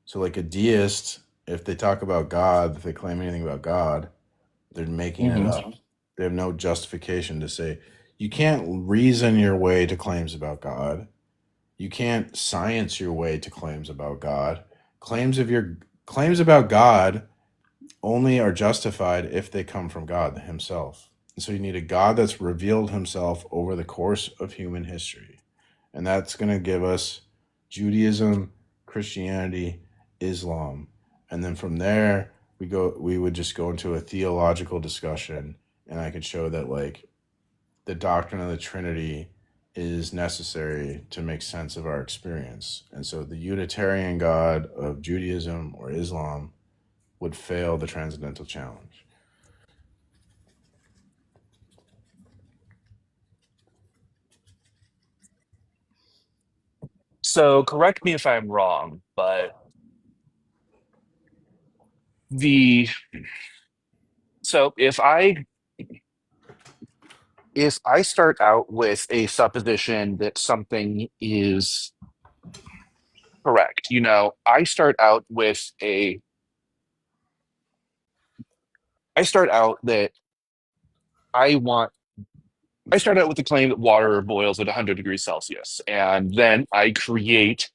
Speaker 1: So like a deist, if they talk about God, if they claim anything about God, they're making it
Speaker 3: Mhm.
Speaker 1: up. They have no justification to say you can't reason your way to claims about God. You can't science your way to claims about God. Claims of your claims about God only are justified if they come from God Himself. And so you need a God that's revealed Himself over the course of human history. And that's going to give us Judaism, Christianity, Islam. And then from there, we would just go into a theological discussion, and I could show that like the doctrine of the Trinity is necessary to make sense of our experience. And so the Unitarian God of Judaism or Islam would fail the transcendental challenge.
Speaker 3: So correct me if I'm wrong, but the so if I start out with a supposition that something is correct, I start out that I want I start out with the claim that water boils at 100 degrees Celsius, and then I create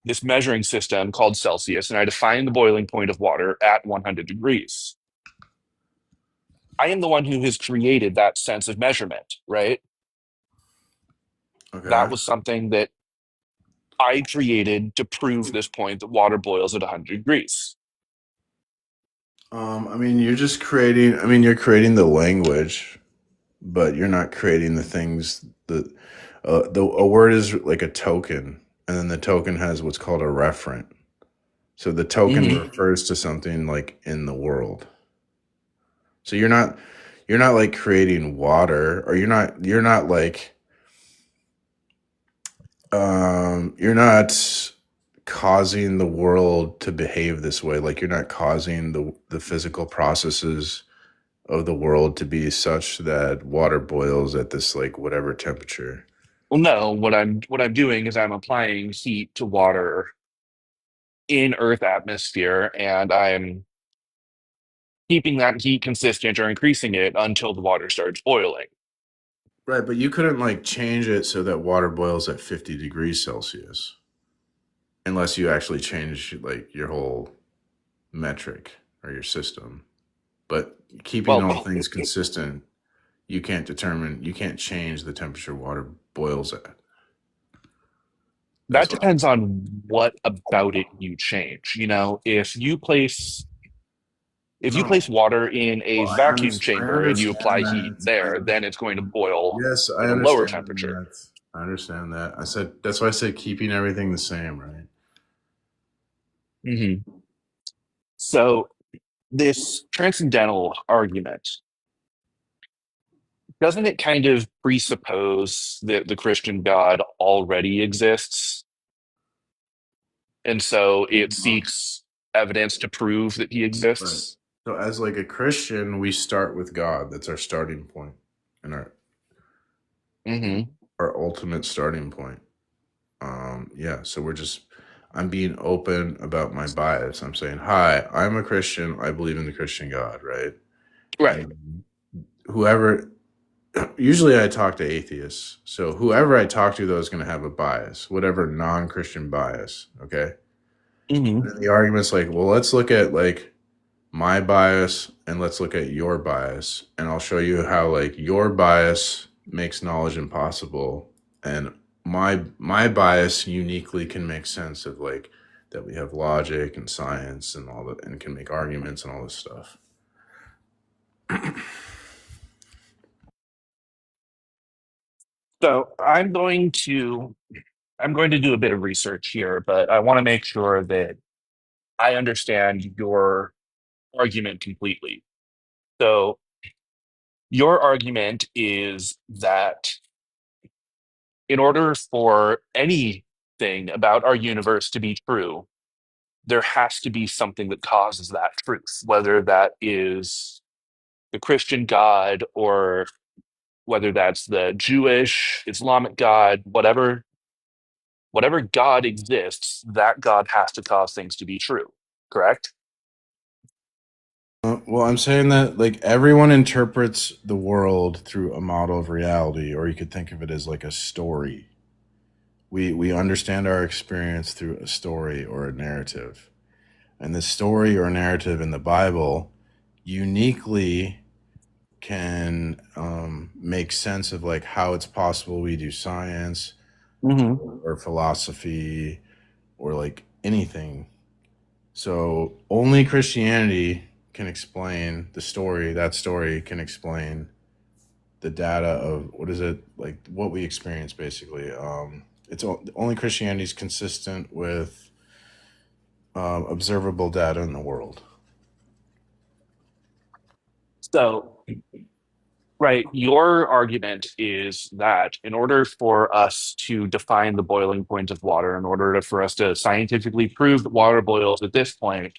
Speaker 3: this measuring system called Celsius, and I define the boiling point of water at 100 degrees. I am the one who has created that sense of measurement, right? That
Speaker 1: Okay.
Speaker 3: was something that I created to prove this point that water boils at 100 degrees.
Speaker 1: I mean, you're just creating. I mean, you're creating the language, but you're not creating the things that. A word is like a token, and then the token has what's called a referent. So the token
Speaker 3: Hmm.
Speaker 1: refers to something like in the world. So you're not like creating water, or you're not like you're not causing the world to behave this way. Like you're not causing the physical processes of the world to be such that water boils at this like whatever temperature.
Speaker 3: Well, no, what I'm doing is I'm applying heat to water in Earth atmosphere, and I'm keeping that heat consistent or increasing it until the water starts boiling.
Speaker 1: Right, but you couldn't like change it so that water boils at 50 degrees Celsius unless you actually change like your whole metric or your system. But keeping
Speaker 3: Well,
Speaker 1: all things consistent, you can't change the temperature water boils at.
Speaker 3: that
Speaker 1: That's what.
Speaker 3: depends on what about it you change. You know, if you
Speaker 1: No.
Speaker 3: place water in a
Speaker 1: Well,
Speaker 3: vacuum
Speaker 1: I
Speaker 3: chamber and you apply
Speaker 1: understand
Speaker 3: heat
Speaker 1: that.
Speaker 3: there, then it's going to boil
Speaker 1: Yes, I
Speaker 3: at a lower
Speaker 1: understand
Speaker 3: temperature.
Speaker 1: that. I understand that. I said that's why I said keeping everything the same, right?
Speaker 3: Hmm. So this transcendental argument, doesn't it kind of presuppose that the Christian God already exists? And so it seeks evidence to prove that he
Speaker 1: Right.
Speaker 3: exists?
Speaker 1: So as like a Christian, we start with God. That's our starting point and
Speaker 3: Hmm.
Speaker 1: our ultimate starting point. Yeah, so I'm being open about my bias. I'm saying, "Hi, I'm a Christian. I believe in the Christian God," right?
Speaker 3: Right.
Speaker 1: And whoever usually I talk to atheists. So whoever I talk to though is going to have a bias, whatever non-Christian bias, okay?
Speaker 3: Hmm.
Speaker 1: And the argument's like, "Well, let's look at like my bias and let's look at your bias and I'll show you how like your bias makes knowledge impossible and my bias uniquely can make sense of like that we have logic and science and all that and can make arguments and all this stuff."
Speaker 3: So I'm going to do a bit of research here, but I want to make sure that I understand your argument completely. So your argument is that in order for anything about our universe to be true, there has to be something that causes that truth, whether that is the Christian God or whether that's the Jewish, Islamic God, whatever God exists, that God has to cause things to be true. Correct?
Speaker 1: Well, I'm saying that like everyone interprets the world through a model of reality, or you could think of it as like a story. We understand our experience through a story or a narrative. And the story or narrative in the Bible uniquely can make sense of like how it's possible we do science
Speaker 3: Hmm.
Speaker 1: or philosophy or like anything. So only Christianity can explain the story. That story can explain the data of what is it like what we experience basically. Only Christianity is consistent with observable data in the world.
Speaker 3: So, right, your argument is that in order for us to define the boiling point of water, in order for us to scientifically prove that water boils at this point,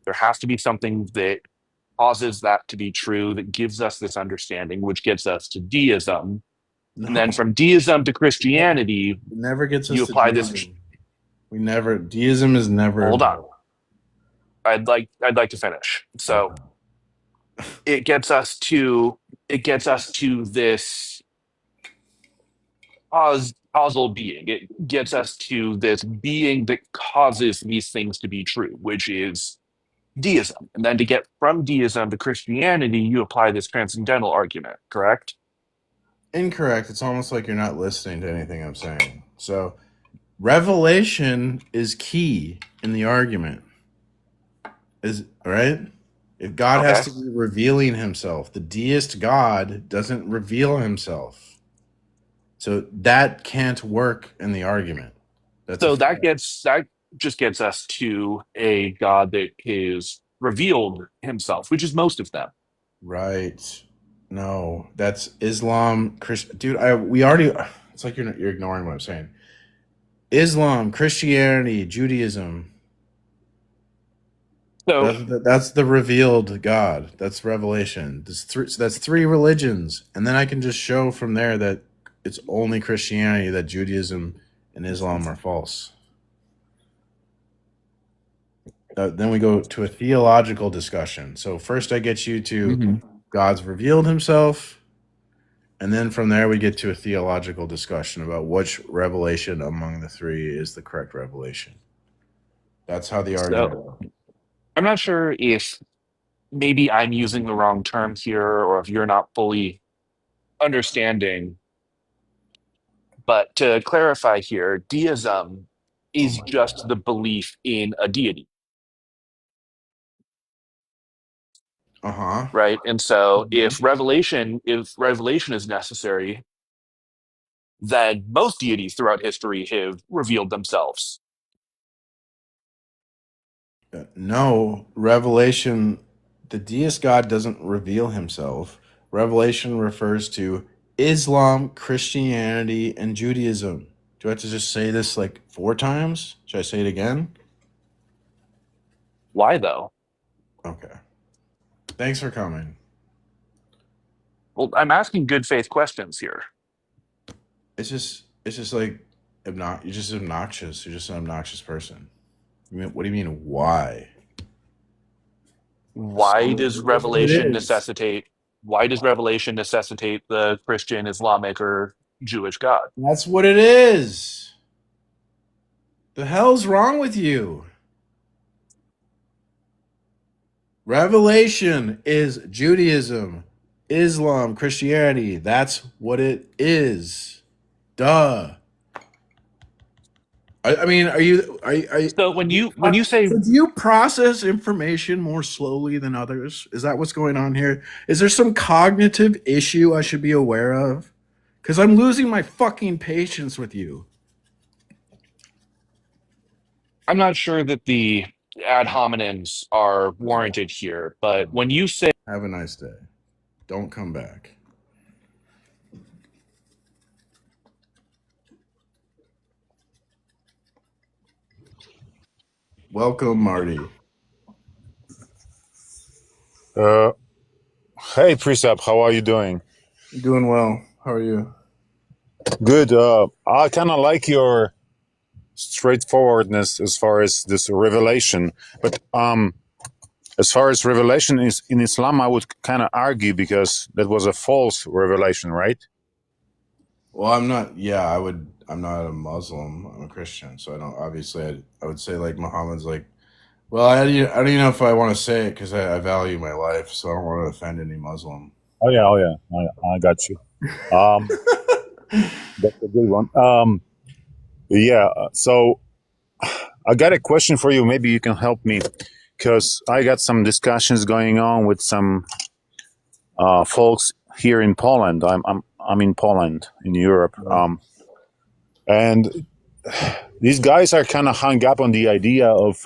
Speaker 3: there has to be something that causes that to be true, that gives us this understanding, which gets us to deism. And then
Speaker 1: No,
Speaker 3: from deism to Christianity,
Speaker 1: it never gets
Speaker 3: you
Speaker 1: us to
Speaker 3: apply this.
Speaker 1: deism. We never deism is never.
Speaker 3: Hold on, I'd like to finish. So
Speaker 1: Okay.
Speaker 3: it gets us to it gets us to this causal being. It gets us to this being that causes these things to be true, which is deism. And then to get from deism to Christianity, you apply this transcendental argument, correct?
Speaker 1: Incorrect. It's almost like you're not listening to anything I'm saying. So revelation is key in the argument. Is right? If God has
Speaker 3: Okay.
Speaker 1: to be revealing himself, the deist God doesn't reveal himself. So that can't work in the argument. That's a
Speaker 3: So
Speaker 1: fact.
Speaker 3: that just gets us to a God that is revealed himself, which is most of them.
Speaker 1: Right. No, that's Islam, Christian. Dude, we already. It's like you're ignoring what I'm saying. Islam, Christianity, Judaism.
Speaker 3: So
Speaker 1: That's the revealed God. That's revelation. That's three religions, and then I can just show from there that it's only Christianity that Judaism and Islam are false. Then we go to a theological discussion. So first, I get you to
Speaker 3: mhm.
Speaker 1: God's revealed Himself, And then from there, we get to a theological discussion about which revelation among the three is the correct revelation. That's how the argument
Speaker 3: So I'm not sure if maybe I'm using the wrong term here or if you're not fully understanding. But to clarify here, deism
Speaker 1: Oh
Speaker 3: is
Speaker 1: my
Speaker 3: just
Speaker 1: God.
Speaker 3: the belief in a deity,
Speaker 1: Uh-huh.
Speaker 3: right? And so if revelation is necessary, then most deities throughout history have revealed themselves.
Speaker 1: No, revelation, the deist God doesn't reveal himself. Revelation refers to Islam, Christianity, and Judaism. Do I have to just say this like 4 times? Should I say it again?
Speaker 3: Why though?
Speaker 1: Okay. Thanks for coming.
Speaker 3: Well, I'm asking good faith questions here.
Speaker 1: It's just like you're just obnoxious. You're just an obnoxious person. What do you mean why?
Speaker 3: Why
Speaker 1: So
Speaker 3: does
Speaker 1: that's what it
Speaker 3: revelation
Speaker 1: is.
Speaker 3: necessitate why does revelation necessitate the Christian, Islamic, or Jewish God?
Speaker 1: That's what it is. The hell's wrong with you? Revelation is Judaism, Islam, Christianity. That's what it is. Duh. I mean,
Speaker 3: So when you say
Speaker 1: so do you process information more slowly than others? Is that what's going on here? Is there some cognitive issue I should be aware of? Because I'm losing my fucking patience with you.
Speaker 3: I'm not sure that the ad hominems are warranted here, but when you say
Speaker 1: Have a nice day. Don't come back. Welcome, Marty.
Speaker 4: Uh, Hey, Precept, how are you doing?
Speaker 1: Doing well. How are you?
Speaker 4: Good. I kind of like your straightforwardness as far as this revelation, but as far as revelation is in Islam, I would kind of argue because that was a false revelation, right?
Speaker 1: Well, I'm not. Yeah, I would. I'm not a Muslim. I'm a Christian, so I don't. Obviously, I would say like Muhammad's like. Well, I don't even know if I want to say it because I value my life, so I don't want to offend any Muslim.
Speaker 4: Oh yeah, I got you. Um, that's a good one. Yeah. So I got a question for you. Maybe you can help me because I got some discussions going on with some folks here in Poland. I'm in Poland in Europe, and these guys are kind of hung up on the idea of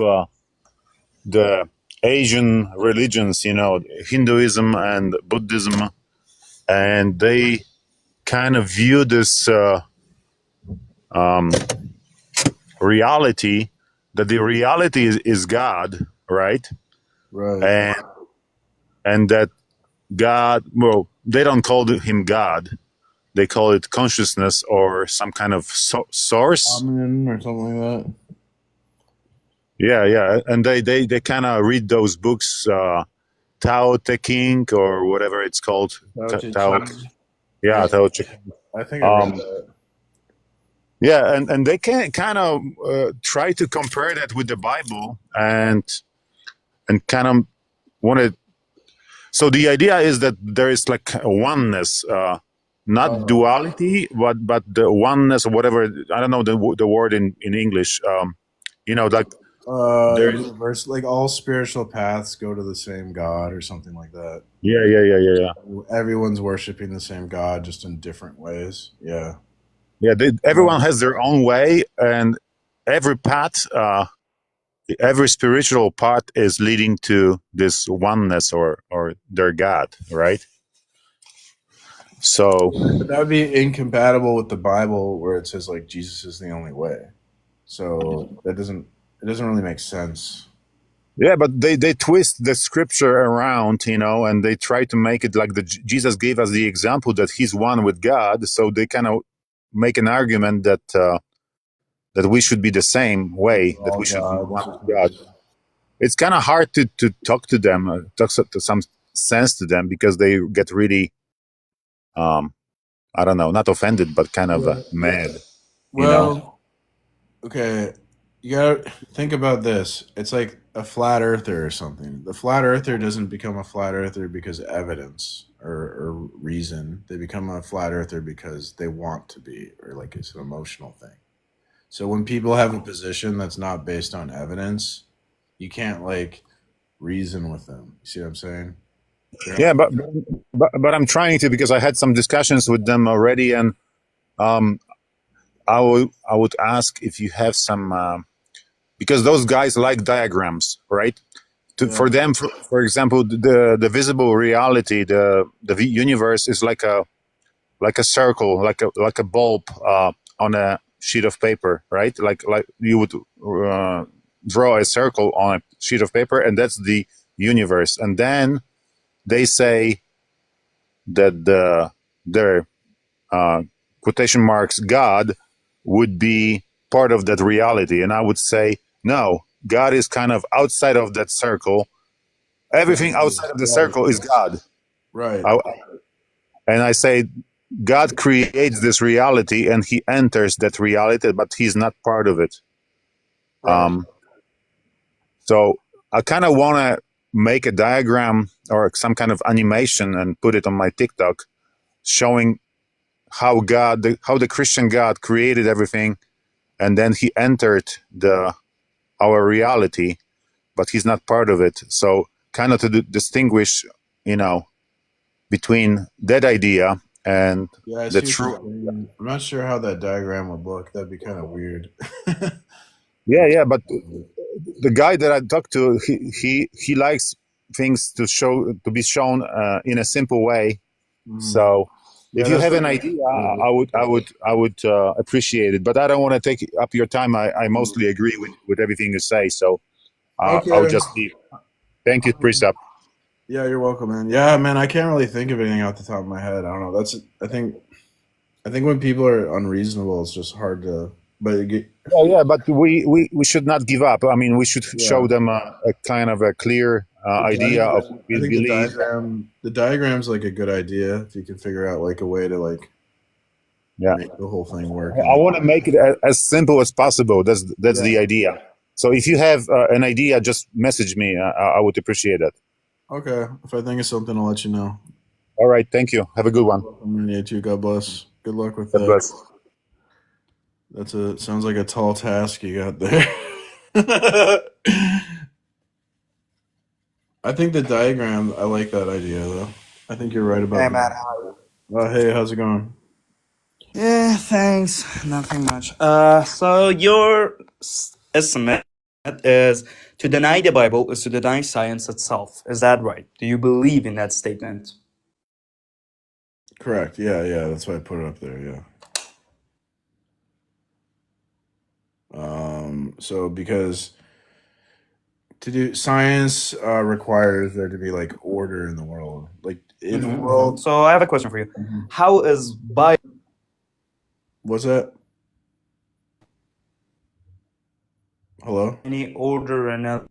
Speaker 4: the Asian religions, Hinduism and Buddhism, and they kind of view this um, reality that the reality is God, right?
Speaker 1: Right.
Speaker 4: And that God, well, they don't call him God. They call it consciousness or some kind of source.
Speaker 1: Amen or something like that.
Speaker 4: Yeah, and they kind of read those books, Tao Te King or whatever it's called. Tao, yeah,
Speaker 1: Yeah,
Speaker 4: Tao Te King.
Speaker 1: I think I read
Speaker 4: Um,
Speaker 1: that.
Speaker 4: yeah, and they can kind of try to compare that with the Bible and kind of want to. So the idea is that there is like a oneness, not duality, but the oneness or whatever. I don't know the word in English. Like there is.
Speaker 1: Verse like all spiritual paths go to the same God or something like that.
Speaker 4: Yeah.
Speaker 1: Everyone's worshiping the same God, just in different ways. Yeah.
Speaker 4: Yeah, everyone has their own way, and every path, every spiritual path is leading to this oneness or their God, right? So,
Speaker 1: But that would be incompatible with the Bible where it says like Jesus is the only way. So it doesn't really make sense.
Speaker 4: yeah, but they twist the scripture around, and they try to make it like Jesus gave us the example that he's one with God. So they kind of make an argument that we should be the same way, that
Speaker 1: All
Speaker 4: we should be one
Speaker 1: gods or
Speaker 4: with God.
Speaker 1: something.
Speaker 4: It's kind of hard to talk to them, talk to some sense to them because they get really I don't know, not offended, but kind of mad. You know?
Speaker 1: Well, okay, you gotta think about this. It's like a flat earther or something. The flat earther doesn't become a flat earther because of evidence or reason. They become a flat earther because they want to be, or like it's an emotional thing. So when people have a position that's not based on evidence, you can't like reason with them. You see what I'm saying?
Speaker 4: Yeah, but I'm trying to, because I had some discussions with them already, and um, I would ask if you have some, because those guys like diagrams, right?
Speaker 1: Yeah.
Speaker 4: For them, for example, the visible reality, the universe is like a circle, like a bulb on a sheet of paper, right? Like you would draw a circle on a sheet of paper, and that's the universe. And then they say that their quotation marks God would be part of that reality, and I would say no. God is kind of outside of that circle. Everything outside of the circle is God.
Speaker 1: Right.
Speaker 4: And I say God creates this reality, and He enters that reality, but He's not part of it.
Speaker 1: Right.
Speaker 4: So I kind of want to make a diagram or some kind of animation and put it on my TikTok, showing how the Christian God created everything, and then He entered our reality, but He's not part of it. So kind of to distinguish, between that idea and
Speaker 1: Yeah, I
Speaker 4: the
Speaker 1: see what you're
Speaker 4: true.
Speaker 1: saying. I'm not sure how that diagram would look. That'd be kind of weird.
Speaker 4: Yeah, but the guy that I talked to, he likes things to be shown in a simple way. So
Speaker 1: Yeah,
Speaker 4: if you
Speaker 1: that's
Speaker 4: have
Speaker 1: the
Speaker 4: an idea, I would appreciate it. But I don't want to take up your time. I mostly agree with everything you say. So I'll
Speaker 1: Okay.
Speaker 4: just leave. Thank you, Precept.
Speaker 1: Yeah, you're welcome, man. Yeah, man, I can't really think of anything off the top of my head. I don't know. I think when people are unreasonable, it's just hard to. But
Speaker 4: Yeah, but we should not give up. I mean, we should show
Speaker 1: yeah,
Speaker 4: them a kind of a clear idea of what
Speaker 1: I
Speaker 4: we
Speaker 1: think
Speaker 4: believe.
Speaker 1: the diagram's like a good idea if you can figure out like a way to like
Speaker 4: Yeah,
Speaker 1: make the whole thing work.
Speaker 4: I want to make it as simple as possible. That's the idea. So if you have an idea, just message me. I would appreciate it.
Speaker 1: Okay, if I think of something, I'll let you know.
Speaker 4: All right, thank you. Have a good one.
Speaker 1: You too. God bless. Good luck with
Speaker 4: God
Speaker 1: that.
Speaker 4: bless.
Speaker 1: Sounds like a tall task you got there. I think the diagram. I like that idea though. I think you're right about
Speaker 5: Hey,
Speaker 1: that.
Speaker 5: Matt, how are you?
Speaker 1: Hey, how's it going?
Speaker 5: Yeah, thanks. Nothing much. So your estimate is to deny the Bible is to deny science itself. Is that right? Do you believe in that statement?
Speaker 1: Correct. Yeah, that's why I put it up there. Yeah. So because to do science requires there to be like order in the world. Like in the world.
Speaker 5: So I have a question for you. How is Bible
Speaker 1: What's that? Hello?
Speaker 5: any order and a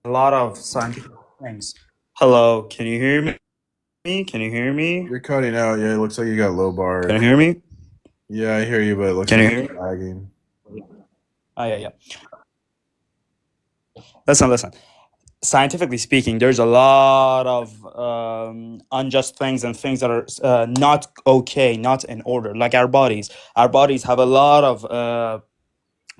Speaker 5: lot of scientific things? Hello, can you hear me? Can you hear me?
Speaker 1: You're cutting out. Yeah, it looks like you got low bar.
Speaker 5: Can you hear me?
Speaker 1: Yeah, I hear you, but it looks
Speaker 5: Can you
Speaker 1: like
Speaker 5: hear
Speaker 1: you're
Speaker 5: me?
Speaker 1: lagging.
Speaker 5: Yeah. Listen. Scientifically speaking, there's a lot of unjust things and things that are not okay, not in order, like our bodies. Our bodies have a lot of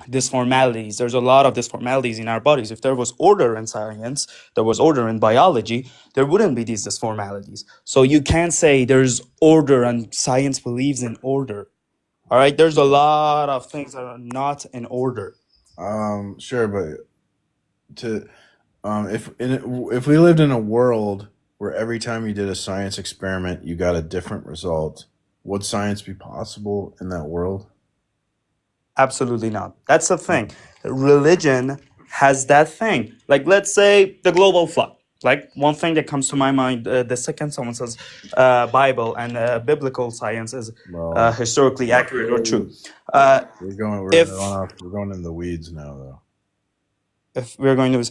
Speaker 5: disformalities. There's a lot of disformalities in our bodies. If there was order in science, there was order in biology, there wouldn't be these disformalities. So you can't say there's order and science believes in order. All right, there's a lot of things that are not in order.
Speaker 1: Sure, but if we lived in a world where every time you did a science experiment you got a different result, would science be possible in that world?
Speaker 5: Absolutely not. That's the thing. Religion has that thing. Like, let's say the global flood. Like, one thing that comes to my mind, the second someone says Bible and biblical science is
Speaker 1: Well,
Speaker 5: historically accurate or true.
Speaker 1: we're going in the weeds now, though.
Speaker 5: If we're going to,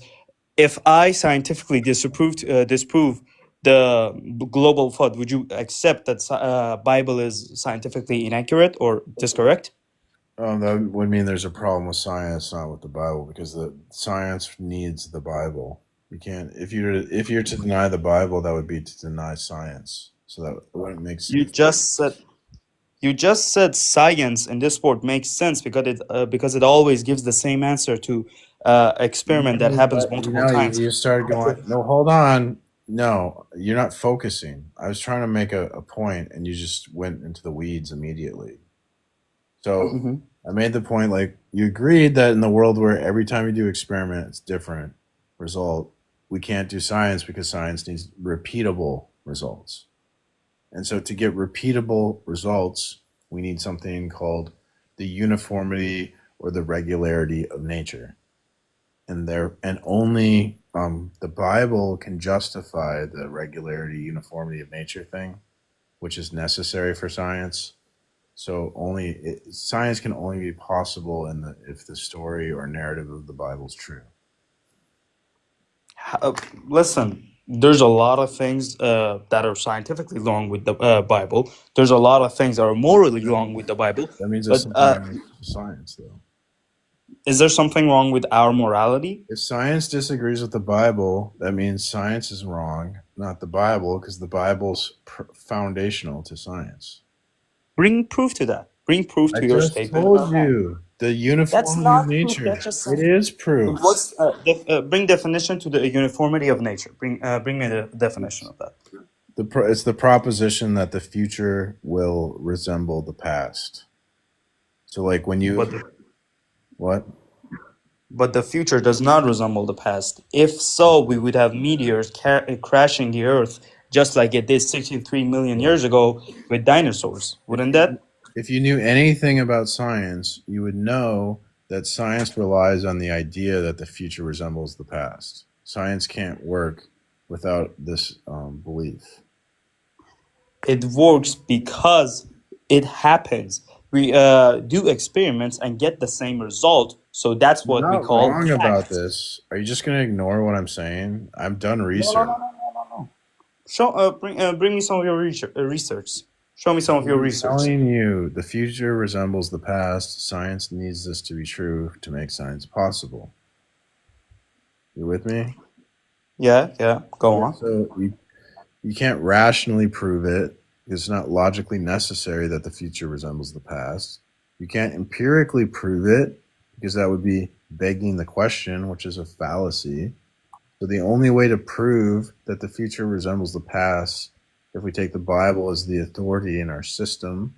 Speaker 5: if I scientifically disprove the global flood, would you accept that Bible is scientifically inaccurate or discorrect?
Speaker 1: That would mean there's a problem with science, not with the Bible, because the science needs the Bible. You can't if you're to deny the Bible, that would be to deny science. So that wouldn't make
Speaker 5: You
Speaker 1: sense.
Speaker 5: just said science in this sport makes sense because it always gives the same answer to experiment that happens multiple times.
Speaker 1: You started going. No, hold on. No, you're not focusing. I was trying to make a point, and you just went into the weeds immediately. So
Speaker 5: Mhm.
Speaker 1: I made the point, like, you agreed that in the world where every time you do experiment, it's different result, we can't do science because science needs repeatable results. And so to get repeatable results, we need something called the uniformity or the regularity of nature. And only the Bible can justify the regularity, uniformity of nature thing, which is necessary for science. So science can only be possible if the story or narrative of the Bible is true.
Speaker 5: Listen, there's a lot of things that are scientifically wrong with the Bible. There's a lot of things that are morally wrong with the Bible.
Speaker 1: That means there's
Speaker 5: But
Speaker 1: something wrong with science, though.
Speaker 5: is there something wrong with our morality?
Speaker 1: If science disagrees with the Bible, that means science is wrong, not the Bible, because the Bible's foundational to science.
Speaker 5: Bring proof to that. Bring proof
Speaker 1: I
Speaker 5: to your
Speaker 1: just
Speaker 5: statement.
Speaker 1: told you the
Speaker 5: That's
Speaker 1: uniformity of
Speaker 5: not proof.
Speaker 1: nature.
Speaker 5: That's just
Speaker 1: It is proof.
Speaker 5: what's bring definition to the uniformity of nature. Bring me the definition of that.
Speaker 1: It's the proposition that the future will resemble the past. So, like when you what?
Speaker 5: But the future does not resemble the past. If so, we would have meteors crashing the Earth just like it did 63 million years ago with dinosaurs. Wouldn't that?
Speaker 1: If you knew anything about science, you would know that science relies on the idea that the future resembles the past. Science can't work without this belief.
Speaker 5: It works because it happens. We do experiments and get the same result. So that's
Speaker 1: You're
Speaker 5: what we
Speaker 1: not
Speaker 5: call
Speaker 1: wrong about
Speaker 5: fact.
Speaker 1: this. Are you just going to ignore what I'm saying? I've done
Speaker 5: No,
Speaker 1: research.
Speaker 5: no. Show, bring me some of your research. Show me some of your
Speaker 1: I'm
Speaker 5: research.
Speaker 1: telling you, the future resembles the past. Science needs this to be true to make science possible. You with me?
Speaker 5: Yeah, go on.
Speaker 1: So you can't rationally prove it. It's not logically necessary that the future resembles the past. You can't empirically prove it because that would be begging the question, which is a fallacy. So the only way to prove that the future resembles the past, if we take the Bible as the authority in our system,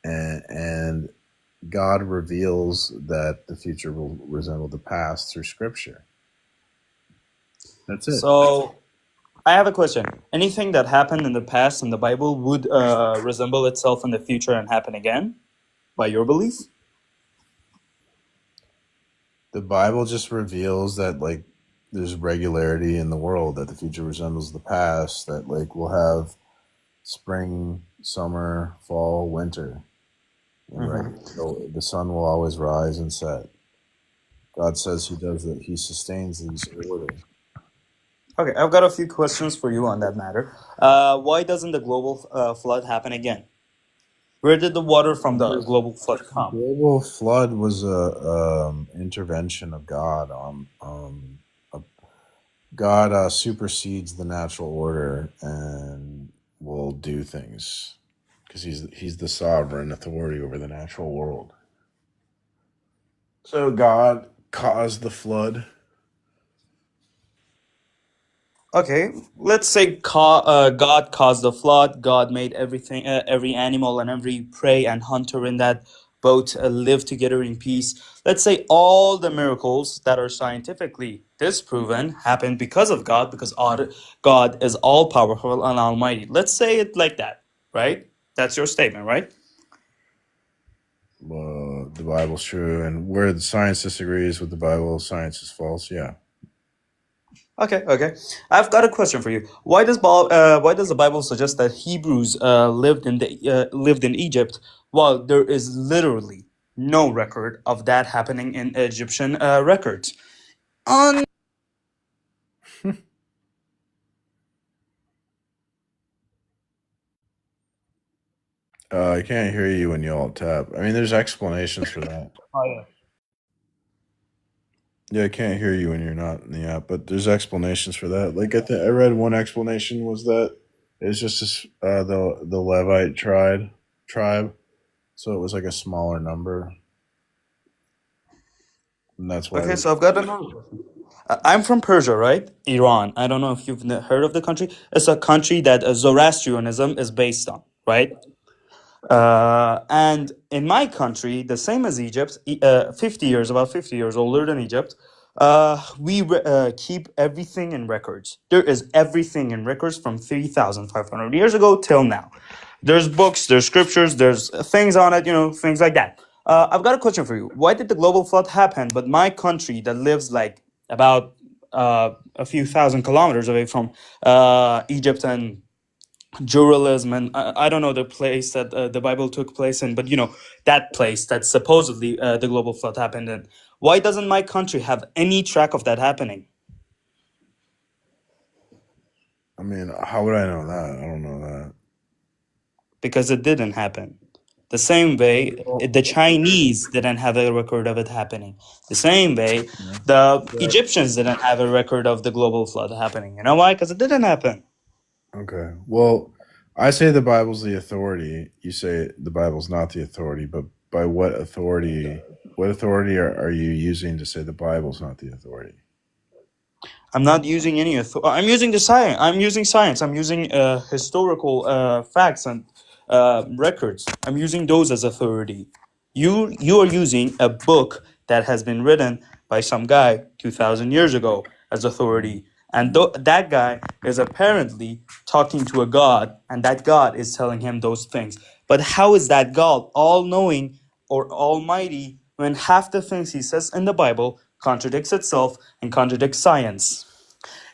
Speaker 1: and God reveals that the future will resemble the past through Scripture. That's it.
Speaker 5: So I have a question. Anything that happened in the past in the Bible would resemble itself in the future and happen again, by your belief?
Speaker 1: The Bible just reveals that, like, there's regularity in the world, that the future resembles the past, that, like, we'll have spring, summer, fall, winter. Right? So the sun will always rise and set. God says he does that. He sustains these order.
Speaker 5: Okay, I've got a few questions for you on that matter. Why doesn't the global flood happen again? Where did the water from the global flood come?
Speaker 1: Global flood was a intervention of God. God supersedes the natural order and will do things because he's the sovereign authority over the natural world. So God caused the flood.
Speaker 5: Okay, let's say God caused the flood. God made everything, every animal and every prey and hunter in that boat live together in peace. Let's say all the miracles that are scientifically disproven happened because of God, because God is all powerful and almighty. Let's say it like that, right? That's your statement, right?
Speaker 1: The Bible's true, and where the science disagrees with the Bible, science is false. Yeah.
Speaker 5: Okay. I've got a question for you. Why does the Bible suggest that Hebrews lived in Egypt while there is literally no record of that happening in Egyptian records? On
Speaker 1: I can't hear you when you all tap. I mean, there's explanations for that.
Speaker 5: Oh yeah.
Speaker 1: Yeah, I can't hear you when you're not in the app, but there's explanations for that. Like I read one explanation was that it's just the Levite tribe, so it was like a smaller number, and that's why.
Speaker 5: Okay, so I've got another question. I'm from Persia, right? Iran. I don't know if you've heard of the country. It's a country that Zoroastrianism is based on, right? And in my country, the same as Egypt, 50 years, about 50 years older than Egypt, we keep everything in records. There is everything in records from 3,500 years ago till now. There's books, there's scriptures, there's things on it, things like that. I've got a question for you. Why did the global flood happen, but my country that lives like about a few thousand kilometers away from Egypt and Jerusalem, and I don't know the place that the Bible took place in, but that place that supposedly the global flood happened in. Why doesn't my country have any track of that happening?
Speaker 1: I mean, how would I know that? I don't know that.
Speaker 5: Because it didn't happen. The same way the Chinese didn't have a record of it happening. The same way the Egyptians didn't have a record of the global flood happening. You know why? Because it didn't happen.
Speaker 1: Okay. Well, I say the Bible's the authority. You say the Bible's not the authority, but by what authority? What authority are you using to say the Bible's not the authority?
Speaker 5: I'm not using any I'm using the science. I'm using science. I'm using historical facts and records. I'm using those as authority. You are using a book that has been written by some guy 2,000 years ago as authority, and that guy is apparently talking to a god, and that god is telling him those things. But how is that God all-knowing or almighty when half the things he says in the Bible contradicts itself and contradicts science?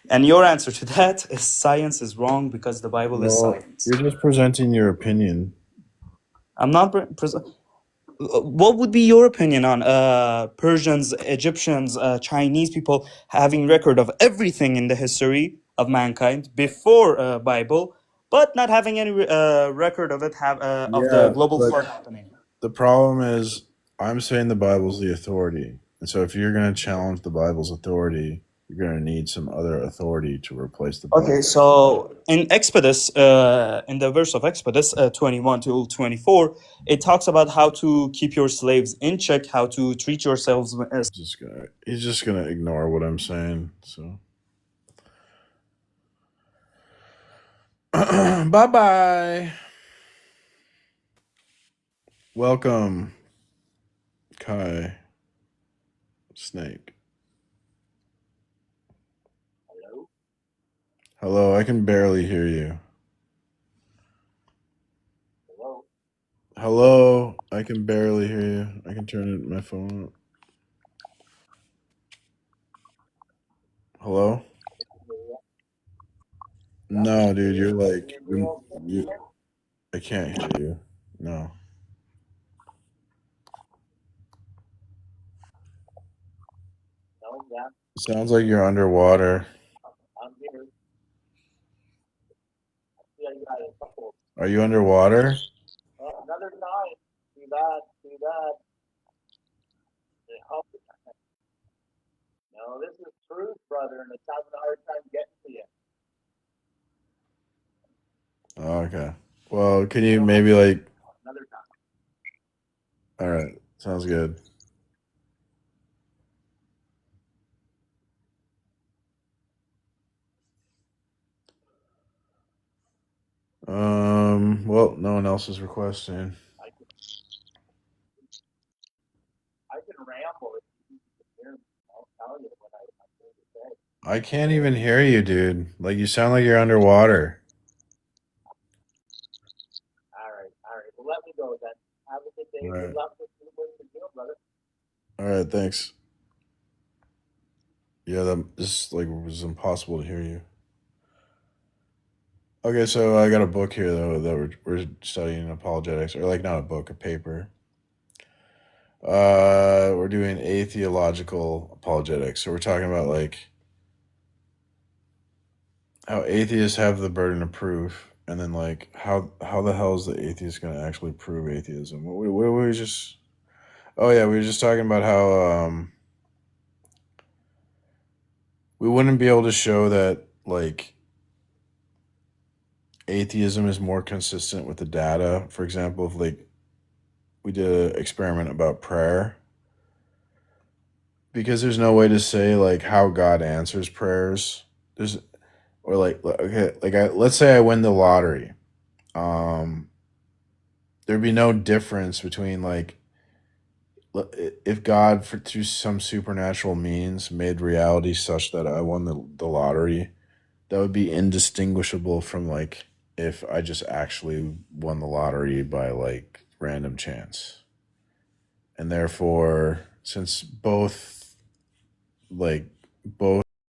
Speaker 5: And your answer to that is science is wrong because the Bible is
Speaker 1: Well,
Speaker 5: science.
Speaker 1: you're just presenting your opinion.
Speaker 5: I'm not. What would be your opinion on Persians, Egyptians, Chinese people having record of everything in the history of mankind before Bible, but not having any record of it of the
Speaker 1: Yeah,
Speaker 5: global
Speaker 1: but
Speaker 5: flood happening?
Speaker 1: the problem is I'm saying the Bible's the authority. And so if you're going to challenge the Bible's authority, you're going to need some other authority to replace the Bible.
Speaker 5: Okay, so in Exodus, in the verse of Exodus 21 to 24, it talks about how to keep your slaves in check, how to treat yourselves as.
Speaker 1: He's just gonna ignore what I'm saying. So bye bye. Welcome, Kai Snake. Hello, I can barely hear you. Hello, I can barely hear you. I can turn my phone up. Hello? No, dude, you're like you. I can't hear you. No. It sounds like you're underwater. Are you underwater? Oh, okay. Well, can you maybe like? All right, sounds good. Well, no one else is requesting. I can't even hear you, dude. Like you sound like you're underwater. All right. All right, thanks. Yeah, that just like was impossible to hear you. Okay, so I got a book here though that we're studying apologetics, or like not a book, a paper. We're doing atheological apologetics. So we're talking about like how atheists have the burden of proof and then like how the hell is the atheist going to actually prove atheism? What were we just? Oh yeah, we were just talking about how we wouldn't be able to show that like atheism is more consistent with the data. For example, if like we did an experiment about prayer, because there's no way to say like how God answers prayers. There's or like okay, like let's say I win the lottery. Um, there'd be no difference between like if God through some supernatural means made reality such that I won the lottery, that would be indistinguishable from like if I just actually won the lottery by like random chance. And therefore, since both